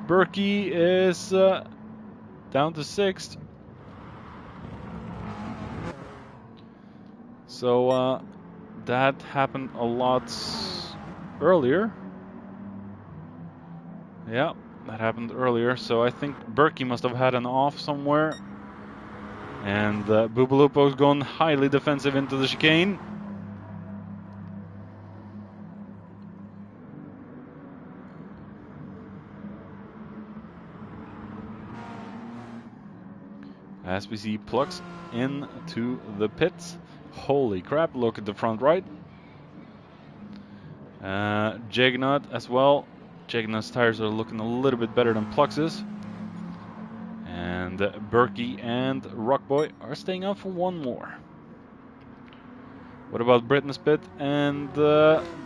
Berkey is down to 6th. So that happened a lot earlier. Yeah. That happened earlier, so I think Berkey must have had an off somewhere. And Bobalupo's going highly defensive into the chicane. As we see Plux into the pits. Holy crap, look at the front right. Jagnut as well. Jagnut's tires are looking a little bit better than Plux's. And Berkey and Rockboy are staying out for one more. What about Britain's Pit and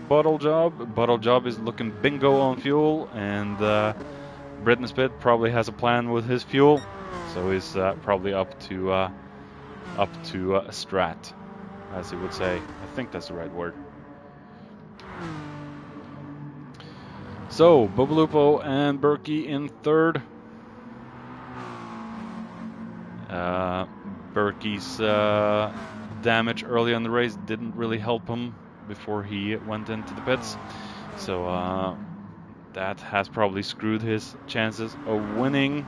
Bottle Job? Bottle Job is looking bingo on fuel, and Britain's Pit probably has a plan with his fuel, so he's probably up to a strat, as he would say. I think that's the right word. So, Bobalupo and Berkey in 3rd. Berkey's damage early in the race didn't really help him before he went into the pits. So that has probably screwed his chances of winning.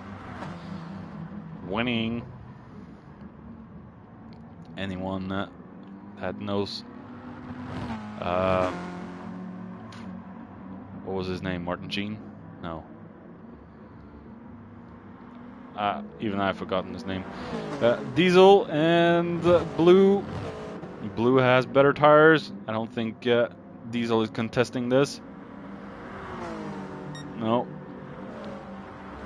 Anyone that knows what was his name? Martin Sheen? No. Even I've forgotten his name. Diesel and Blue. Blue has better tires. I don't think Diesel is contesting this. No.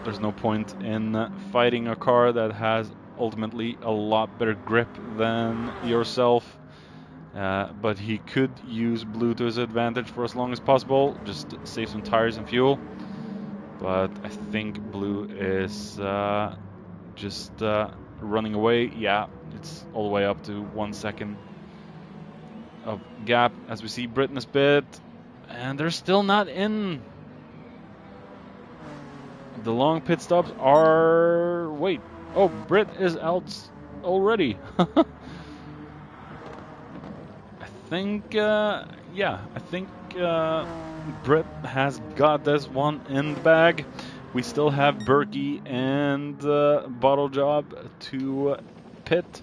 There's no point in fighting a car that has ultimately a lot better grip than yourself. But he could use Blue to his advantage for as long as possible. Just save some tires and fuel. But I think Blue is just running away. Yeah, it's all the way up to 1 second of gap. As we see Britain's Pit, and they're still not in. The long pit stops are... Wait. Oh, Brit is out already. I think... yeah, I think Brit has got this one in the bag. We still have Berkey and Bottle Job to pit.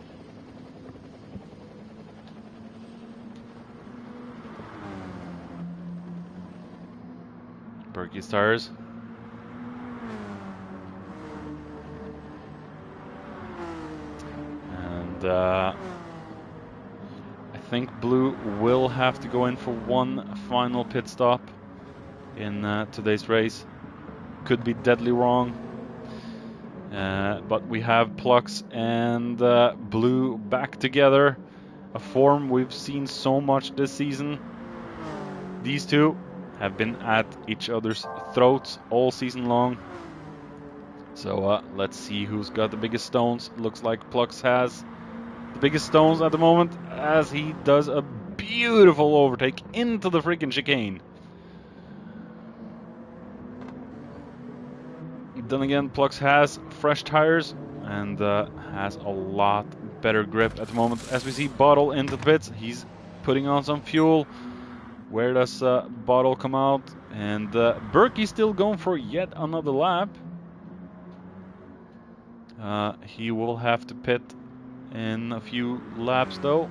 Berkey's tires. And I think Blue will have to go in for one final pit stop. in today's race. Could be deadly wrong. But we have Plux and Blue back together. A form we've seen so much this season. These two have been at each other's throats all season long. So let's see who's got the biggest stones. Looks like Plux has the biggest stones at the moment, as he does a beautiful overtake into the freaking chicane. Then again, Plux has fresh tires and has a lot better grip at the moment. As we see Bottle into the pits, he's putting on some fuel. Where does Bottle come out? And Berkey's still going for yet another lap. He will have to pit in a few laps though.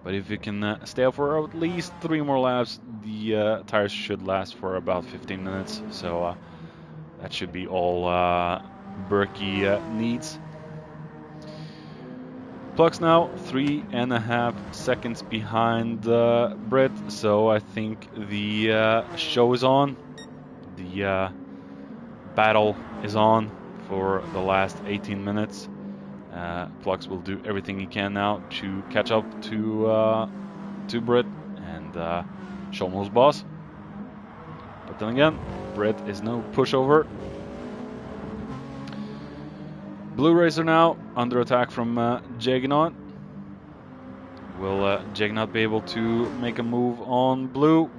But if you can stay up for at least 3 more laps, the tires should last for about 15 minutes. So that should be all Berkey needs. Plux now 3.5 seconds behind Britt, so I think the show is on. The battle is on for the last 18 minutes. Plux will do everything he can now to catch up to Britt and show him who's boss. But then again, Britt is no pushover. Blue Racer now under attack from Jaggernaut. Will Jaggernaut be able to make a move on Blue?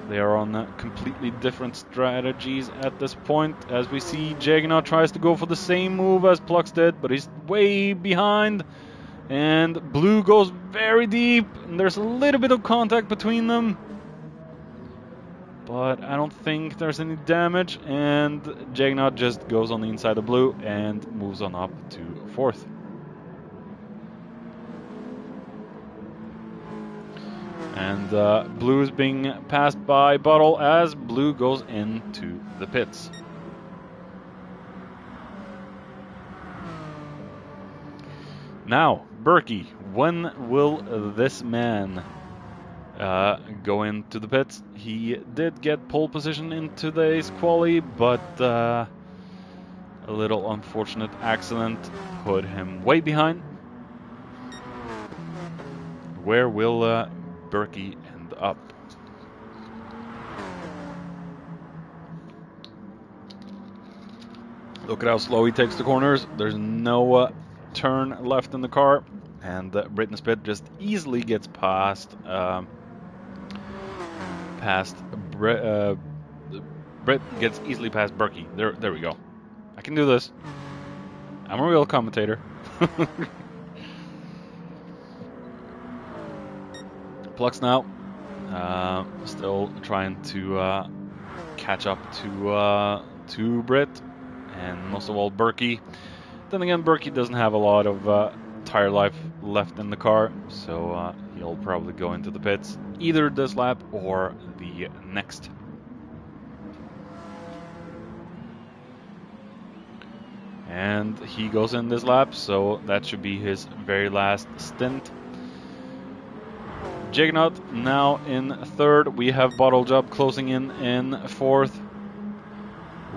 They are on completely different strategies at this point. As we see, Jaggernaut tries to go for the same move as Plux did, but he's way behind. And Blue goes very deep, and there's a little bit of contact between them. But I don't think there's any damage, and Jaggernaut just goes on the inside of Blue and moves on up to 4th. And Blue is being passed by Bottle as Blue goes into the pits. Now, Berkey, when will this man go into the pits? He did get pole position in today's quali, but a little unfortunate accident put him way behind. Where will Berkey end up? Look at how slow he takes the corners. There's no turn left in the car, and Britney Spit just easily gets past Britt gets easily past Berkey. There we go. I can do this. I'm a real commentator. Plux now, still trying to catch up to Britt, and most of all Berkey. Then again, Berkey doesn't have a lot of tire life left in the car, so he'll probably go into the pits either this lap or the next. And he goes in this lap, so that should be his very last stint. Jaggernaut now in 3rd. We have Bottle Job closing in 4th.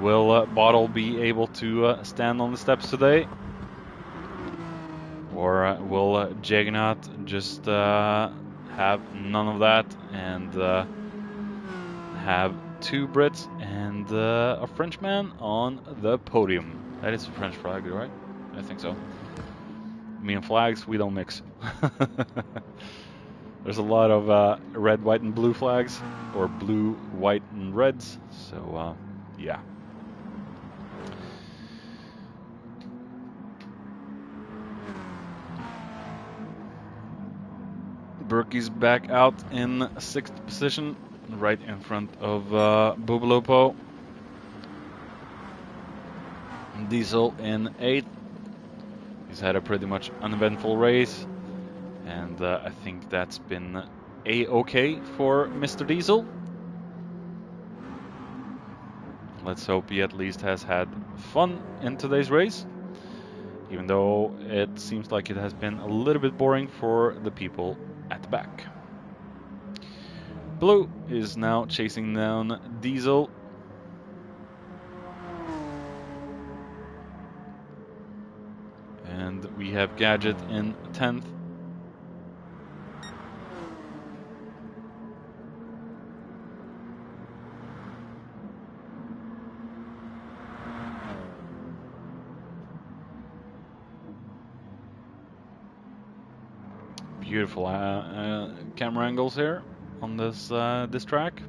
Will Bottle be able to stand on the steps today? Or will Jaggernaut just have none of that and have 2 Brits and a Frenchman on the podium? That is a French flag, right? I think so. Me and flags, we don't mix. There's a lot of red, white, and blue flags, or blue, white, and reds. So, yeah. Berkey's back out in 6th position, right in front of Bubalopo. Diesel in 8th. He's had a pretty much uneventful race, and I think that's been a-okay for Mr. Diesel. Let's hope he at least has had fun in today's race, even though it seems like it has been a little bit boring for the people at the back. Blue is now chasing down Diesel. And we have Gadget in 10th. Beautiful camera angles here on this track.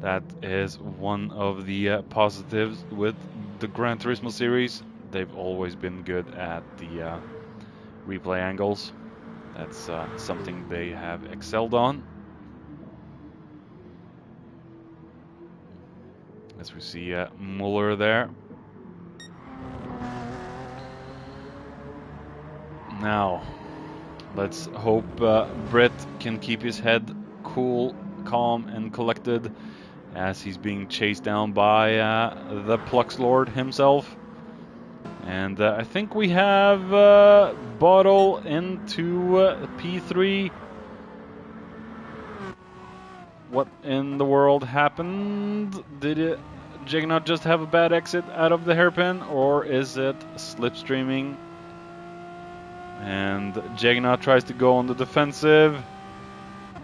That is one of the positives with the Gran Turismo series. They've always been good at the replay angles. That's something they have excelled on. As we see Muller there. Now, let's hope Britt can keep his head cool, calm, and collected as he's being chased down by the Plux Lord himself. And I think we have Bottle into P3. What in the world happened? Did Juggernaut just have a bad exit out of the hairpin, or is it slipstreaming? And Juggernaut tries to go on the defensive,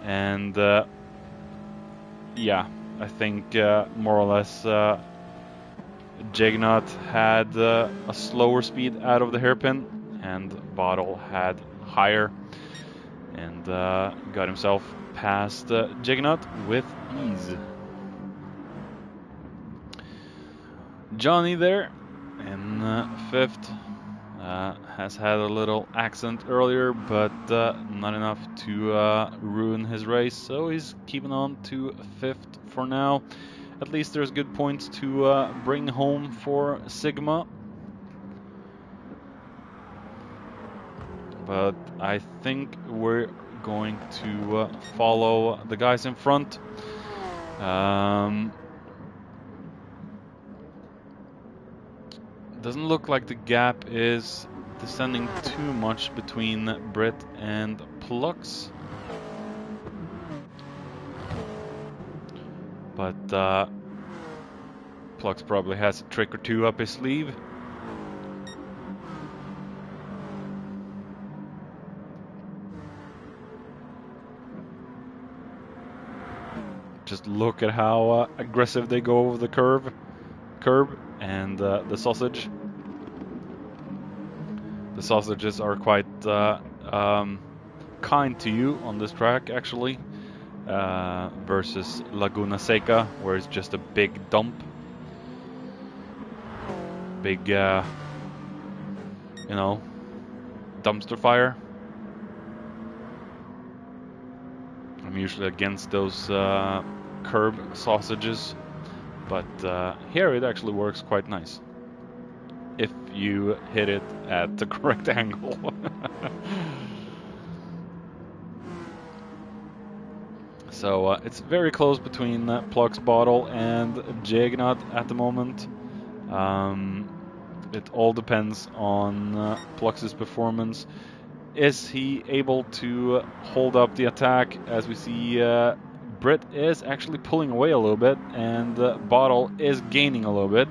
and yeah, I think more or less Juggernaut had a slower speed out of the hairpin, and Bottle had higher, and got himself past Juggernaut with ease. Johnny there in 5th. Has had a little accident earlier, but not enough to ruin his race, so he's keeping on to 5th for now. At least there's good points to bring home for Sigma. But I think we're going to follow the guys in front. Doesn't look like the gap is descending too much between Britt and Plux. But Plux probably has a trick or two up his sleeve. Just look at how aggressive they go over the curb and the sausage. The sausages are quite kind to you on this track, actually, versus Laguna Seca, where it's just a big dump, big, you know, dumpster fire. I'm usually against those curb sausages, but here it actually works quite nice if you hit it at the correct angle. So it's very close between Plux, Bottle, and Juggernaut at the moment. It all depends on Plux's performance. Is he able to hold up the attack? As we see, Britt is actually pulling away a little bit, and Bottle is gaining a little bit.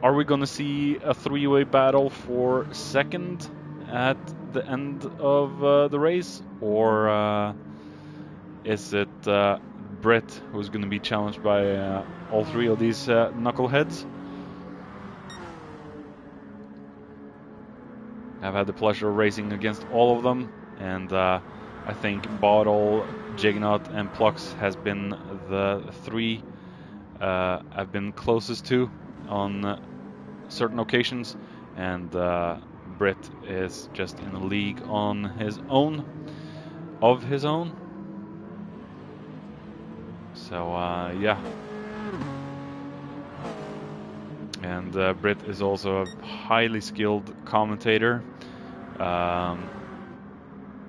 Are we going to see a three-way battle for second at the end of the race? Or is it Britt who's going to be challenged by all three of these knuckleheads? I've had the pleasure of racing against all of them, and I think Bottle, Juggernaut, and Plux has been the three I've been closest to on certain occasions, and Britt is just in a league on his own, of his own. So yeah. And Britt is also a highly skilled commentator,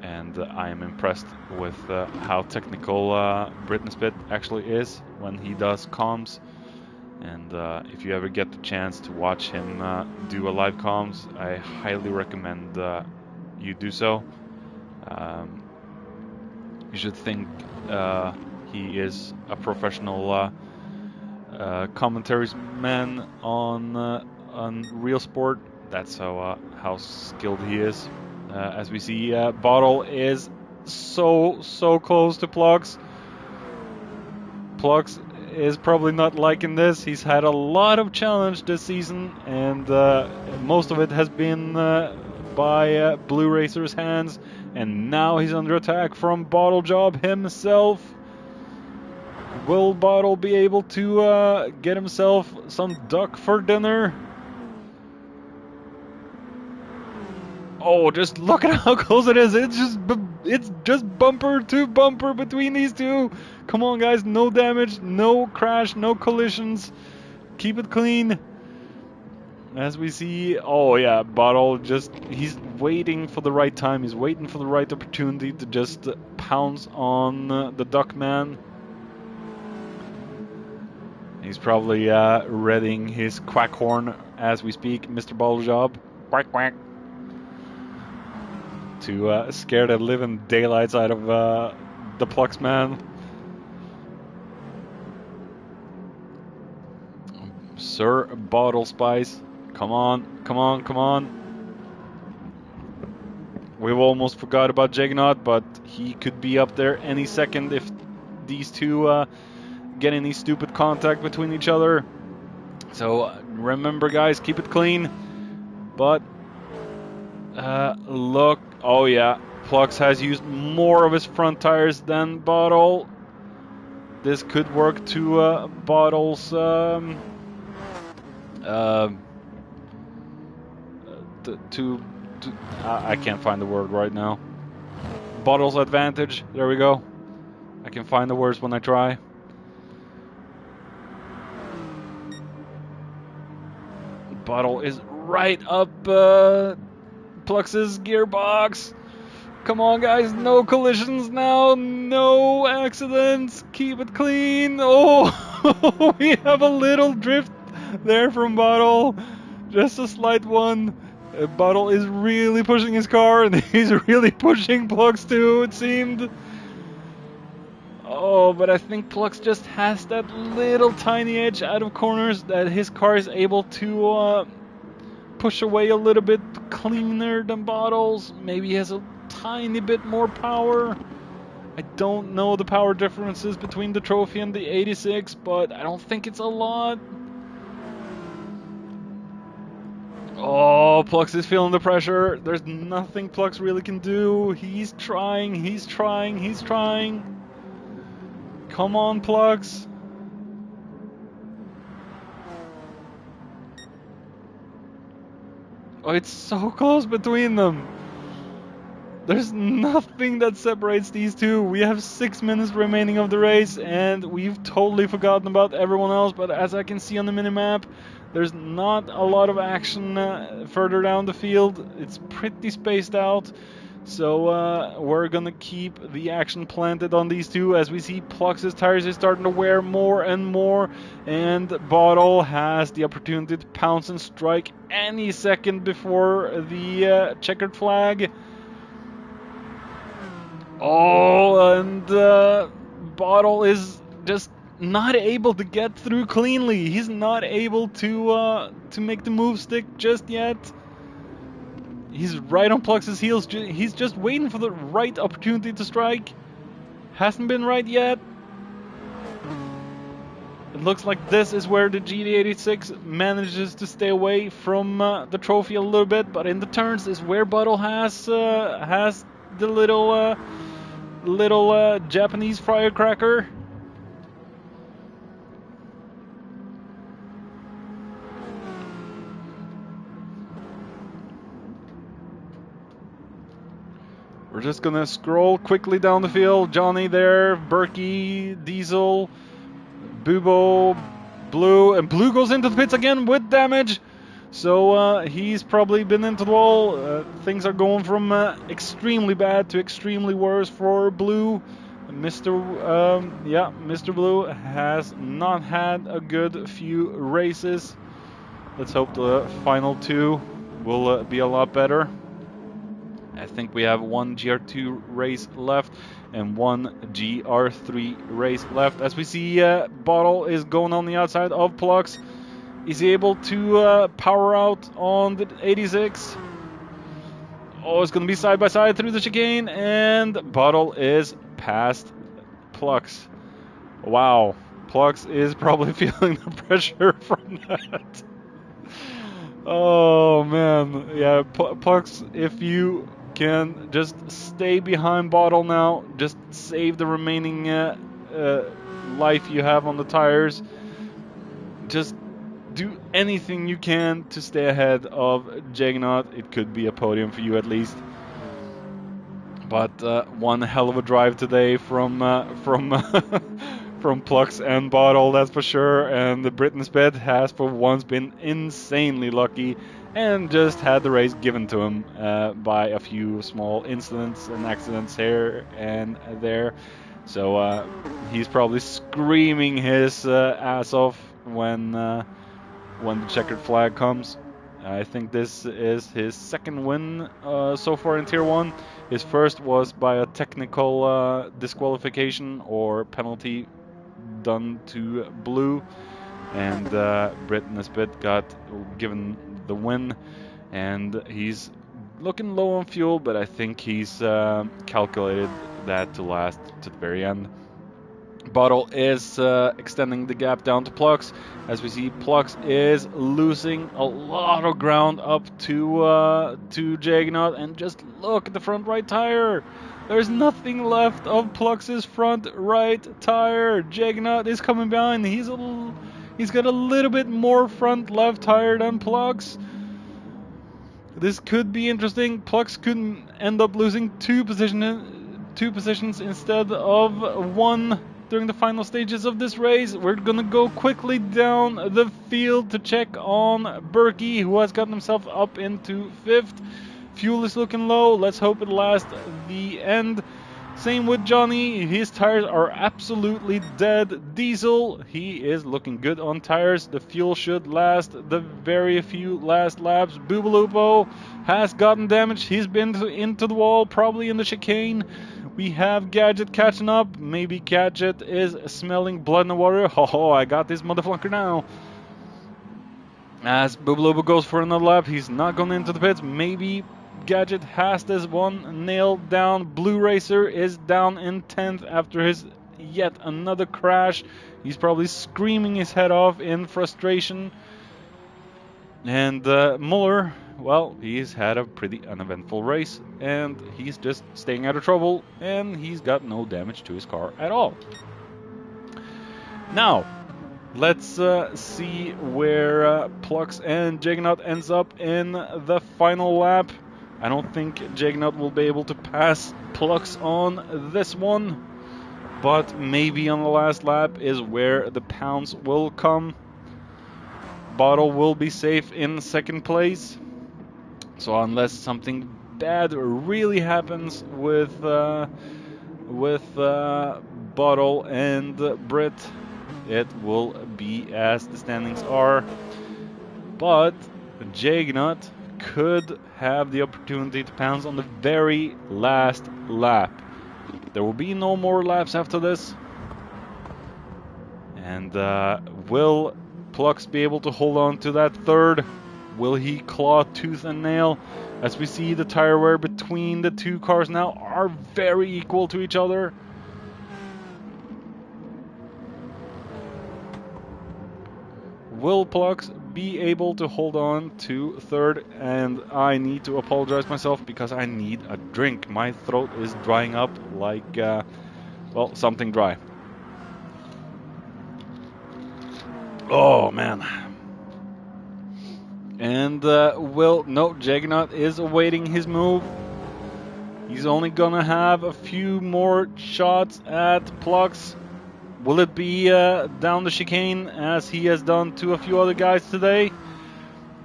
and I am impressed with how technical Britt Spit actually is when he does comms. And if you ever get the chance to watch him do a live comms, I highly recommend you do so. You should think he is a professional commentaries man on Real Sport. That's how skilled he is. As we see, Bottle is so close to Plux. Plux is probably not liking this. He's had a lot of challenge this season, and most of it has been by Blue Racer's hands, and now he's under attack from Bottle Job himself. Will Bottle be able to get himself some duck for dinner? Oh, just look at how close it is. It's just bumper to bumper between these two. Come on, guys. No damage, no crash, no collisions. Keep it clean. As we see, oh yeah, Bottle he's waiting for the right time. He's waiting for the right opportunity to just pounce on the Duckman. He's probably readying his quack horn as we speak, Mr. Bottlejob. Quack quack. To scare the living daylights out of the Plux man. Sir Bottle Spice. Come on, come on, come on. We've almost forgot about Juggernaut, but he could be up there any second if these two get any stupid contact between each other. So remember, guys, keep it clean. But look, oh yeah, Plux has used more of his front tires than Bottle. This could work to Bottle's I can't find the word right now. Bottle's advantage. There we go. I can find the words when I try. Bottle is right up Plux's gearbox. Come on, guys. No collisions now. No accidents. Keep it clean. Oh, we have a little drift there from Bottle. Just a slight one. Bottle is really pushing his car, and he's really pushing Plux too, it seemed. Oh, but I think Plux just has that little tiny edge out of corners that his car is able to push away a little bit cleaner than Bottle's. Maybe he has a tiny bit more power. I don't know the power differences between the Trophy and the 86, but I don't think it's a lot. Oh, Plux is feeling the pressure. There's nothing Plux really can do. He's trying, he's trying, he's trying. Come on, Plux. Oh, it's so close between them. There's nothing that separates these two. We have 6 minutes remaining of the race, and we've totally forgotten about everyone else. But as I can see on the minimap, there's not a lot of action further down the field. It's pretty spaced out. So we're going to keep the action planted on these two. As we see, Plux's tires are starting to wear more and more. And Bottle has the opportunity to pounce and strike any second before the checkered flag. Oh, and Bottle is just not able to get through cleanly. He's not able to make the move stick just yet. He's right on Plux's heels. He's just waiting for the right opportunity to strike. Hasn't been right yet. It looks like this is where the GT86 manages to stay away from the Trophy a little bit, but in the turns is where Bottle has the little Japanese firecracker. We're just gonna scroll quickly down the field. Johnny there, Berkey, Diesel, Bubo, Blue, and Blue goes into the pits again with damage. So he's probably been into the wall. Things are going from extremely bad to extremely worse for Blue. Mr. Blue has not had a good few races. Let's hope the final two will be a lot better. I think we have one GR2 race left and one GR3 race left. As we see, Bottle is going on the outside of Plux. Is he able to power out on the 86? Oh, it's going to be side by side through the chicane, and Bottle is past Plux. Wow, Plux is probably feeling the pressure from that. Oh man, yeah, Plux, if you can just stay behind Bottle now, just save the remaining life you have on the tires. Just do anything you can to stay ahead of Jaggernaut. It could be a podium for you at least. But one hell of a drive today from from Plux and Bottle, that's for sure. And the Britain Sped has for once been insanely lucky and just had the race given to him by a few small incidents and accidents here and there. So he's probably screaming his ass off when the checkered flag comes. I think this is his second win so far in Tier 1. His first was by a technical disqualification or penalty done to Blue, and Britain Nisbet got given the win, and he's looking low on fuel, but I think he's calculated that to last to the very end. Bottle is extending the gap down to Plux. As we see, Plux is losing a lot of ground up to Jaggernaut, and just look at the front right tire. There's nothing left of Plux's front right tire. Jaggernaut is coming behind. He's got a little bit more front left tire than Plux. This could be interesting. Plux could end up losing two positions instead of one during the final stages of this race. We're gonna go quickly down the field to check on Berkey, who has gotten himself up into 5th. Fuel is looking low. Let's hope it lasts the end. Same with Johnny. His tires are absolutely dead. Diesel, he is looking good on tires. The fuel should last the very few last laps. Boobaloopo has gotten damaged. He's been into the wall, probably in the chicane. We have Gadget catching up. Maybe Gadget is smelling blood in the water. Oh, I got this motherfucker now. As Boobaloopo goes for another lap, he's not going into the pits. Maybe Gadget has this one nailed down. Blue Racer is down in 10th after his yet another crash. He's probably screaming his head off in frustration. And Muller, well, he's had a pretty uneventful race, and he's just staying out of trouble, and he's got no damage to his car at all. Now, let's see where Plux and Jaggernaut ends up in the final lap. I don't think Jaggernaut will be able to pass Plux on this one, but maybe on the last lap is where the pounds will come. Bottle will be safe in second place. So unless something bad really happens with Bottle and Brit, it will be as the standings are. But Jaggernaut could have the opportunity to pounce on the very last lap. There will be no more laps after this. And will Plux be able to hold on to that third? Will he claw tooth and nail? As we see, the tire wear between the two cars now are very equal to each other. Will Plux be able to hold on to third? And I need to apologize myself because I need a drink. My throat is drying up like, well, something dry. Oh, man. And, no, Jaggernaut is awaiting his move. He's only gonna have a few more shots at Plux. Will it be down the chicane as he has done to a few other guys today?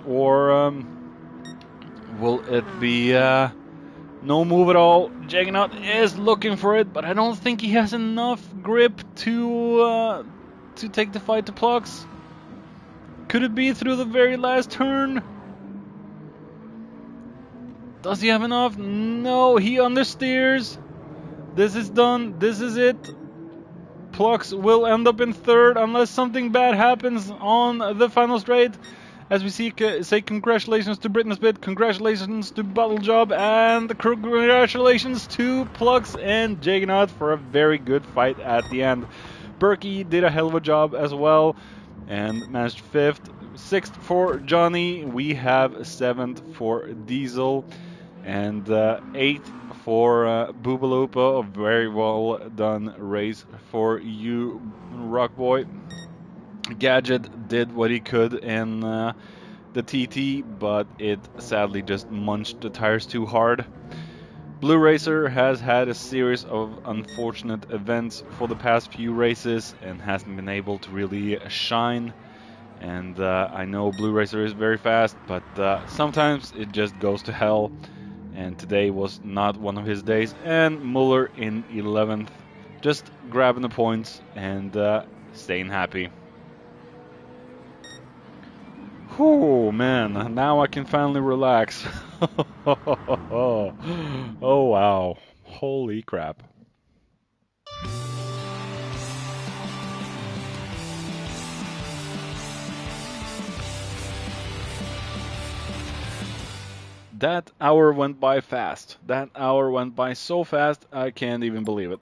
Or will it be no move at all? Jaggernaut is looking for it, but I don't think he has enough grip to take the fight to Plux. Could it be through the very last turn? Does he have enough? No, he understeers. This is done. This is it. Plux will end up in third unless something bad happens on the final straight. As we see, say congratulations to Britney Spit, congratulations to Bottle Job, and congratulations to Plux and Jaggernaut for a very good fight at the end. Berkey did a hell of a job as well and managed fifth. Sixth for Johnny. We have seventh for Diesel. And eighth for Boobaloopa. A very well done race for you, Rockboy. Gadget did what he could in the TT, but it sadly just munched the tires too hard. Blue Racer has had a series of unfortunate events for the past few races and hasn't been able to really shine. And I know Blue Racer is very fast, but sometimes it just goes to hell. And today was not one of his days. And Muller in 11th, just grabbing the points and staying happy. Whew, man, now I can finally relax. Oh, wow. Holy crap. That hour went by fast. That hour went by so fast, I can't even believe it.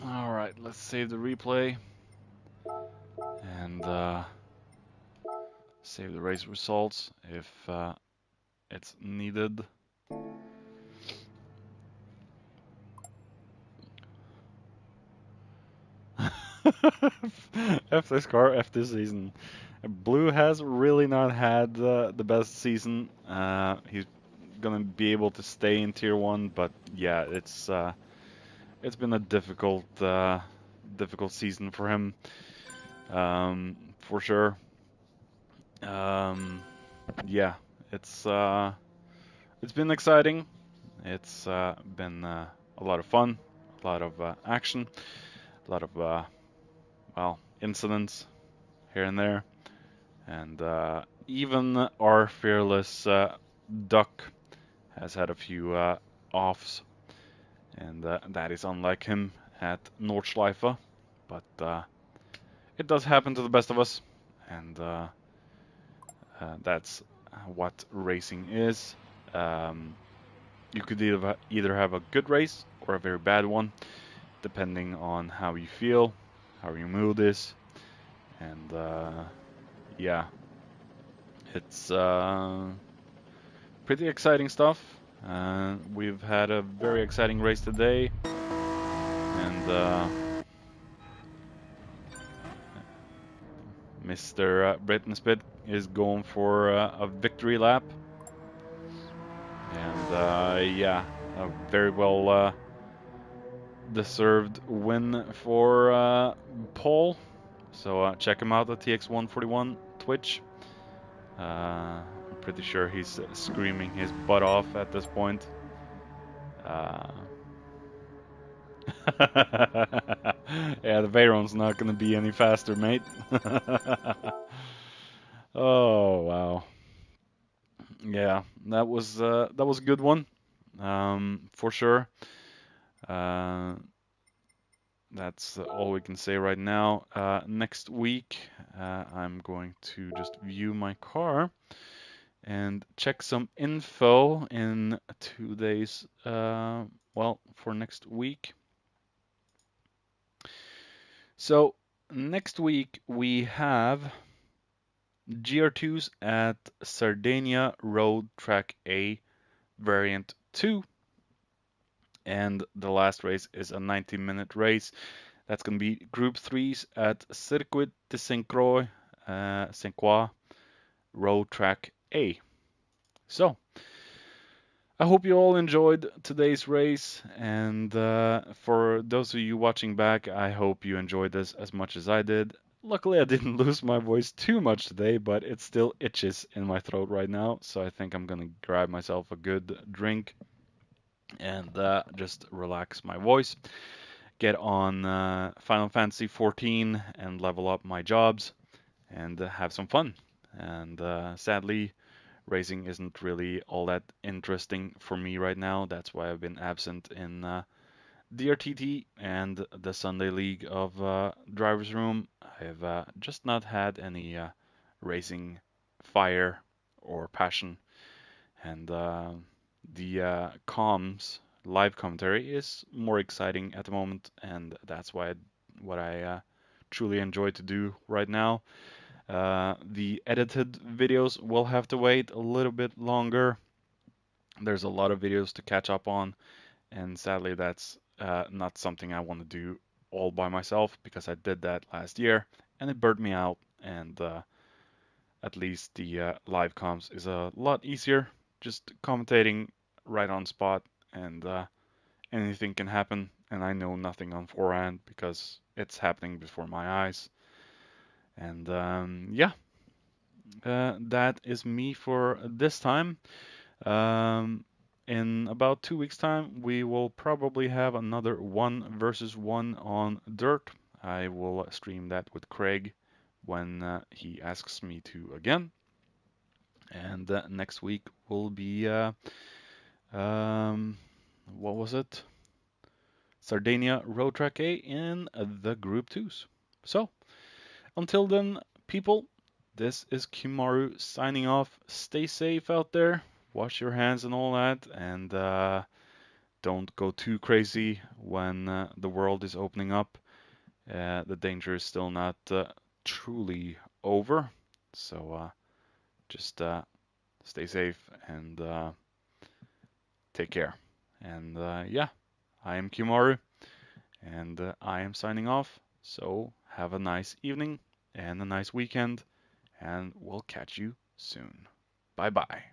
Alright, let's save the replay. And save the race results if it's needed. F this car, F this season. Blue has really not had the best season. He's gonna be able to stay in Tier 1, but yeah, it's been a difficult season for him, for sure. Yeah, it's been exciting. It's been a lot of fun, a lot of action, a lot of well, incidents here and there, and even our fearless Duck has had a few offs, and that is unlike him at Nordschleife, but it does happen to the best of us, and that's what racing is. You could either have a good race or a very bad one, depending on how you feel, how your mood is, and yeah, it's pretty exciting stuff. We've had a very exciting race today, and Mr. Britton Spit is going for a victory lap. And yeah, a very well deserved win for Paul. So check him out at TX141 Twitch. I'm pretty sure he's screaming his butt off at this point. Yeah, the Veyron's not gonna be any faster, mate. Oh wow. Yeah, that was a good one, for sure. That's all we can say right now. Next week, I'm going to just view my car and check some info in today's well, for next week. So next week we have GR2s at Sardinia Road Track A Variant 2. And the last race is a 90-minute race. That's going to be Group 3s at Circuit de Saint-Croix, Saint-Croix Road Track A. So, I hope you all enjoyed today's race, and for those of you watching back, I hope you enjoyed this as much as I did. Luckily, I didn't lose my voice too much today, but it still itches in my throat right now, so I think I'm gonna grab myself a good drink and just relax my voice. Get on Final Fantasy 14 and level up my jobs and have some fun. And sadly, racing isn't really all that interesting for me right now. That's why I've been absent in DRTT and the Sunday League of Drivers Room. I've just not had any racing fire or passion, and the comms live commentary is more exciting at the moment, and that's what I truly enjoy to do right now. The edited videos will have to wait a little bit longer. There's a lot of videos to catch up on, and sadly, that's not something I want to do all by myself because I did that last year and it burnt me out. And at least the live comms is a lot easier, just commentating right on spot, and anything can happen. And I know nothing on forehand because it's happening before my eyes. And yeah, that is me for this time. Um, in about 2 weeks' time, we will probably have another 1 versus 1 on dirt. I will stream that with Craig when he asks me to again. And next week will be what was it? Sardinia Road Track A in the Group 2s. So until then, people, this is Kimaru signing off. Stay safe out there. Wash your hands and all that, and don't go too crazy when the world is opening up. The danger is still not truly over, so just stay safe and take care. And yeah, I am Kimaru, and I am signing off. So have a nice evening and a nice weekend, and we'll catch you soon. Bye bye.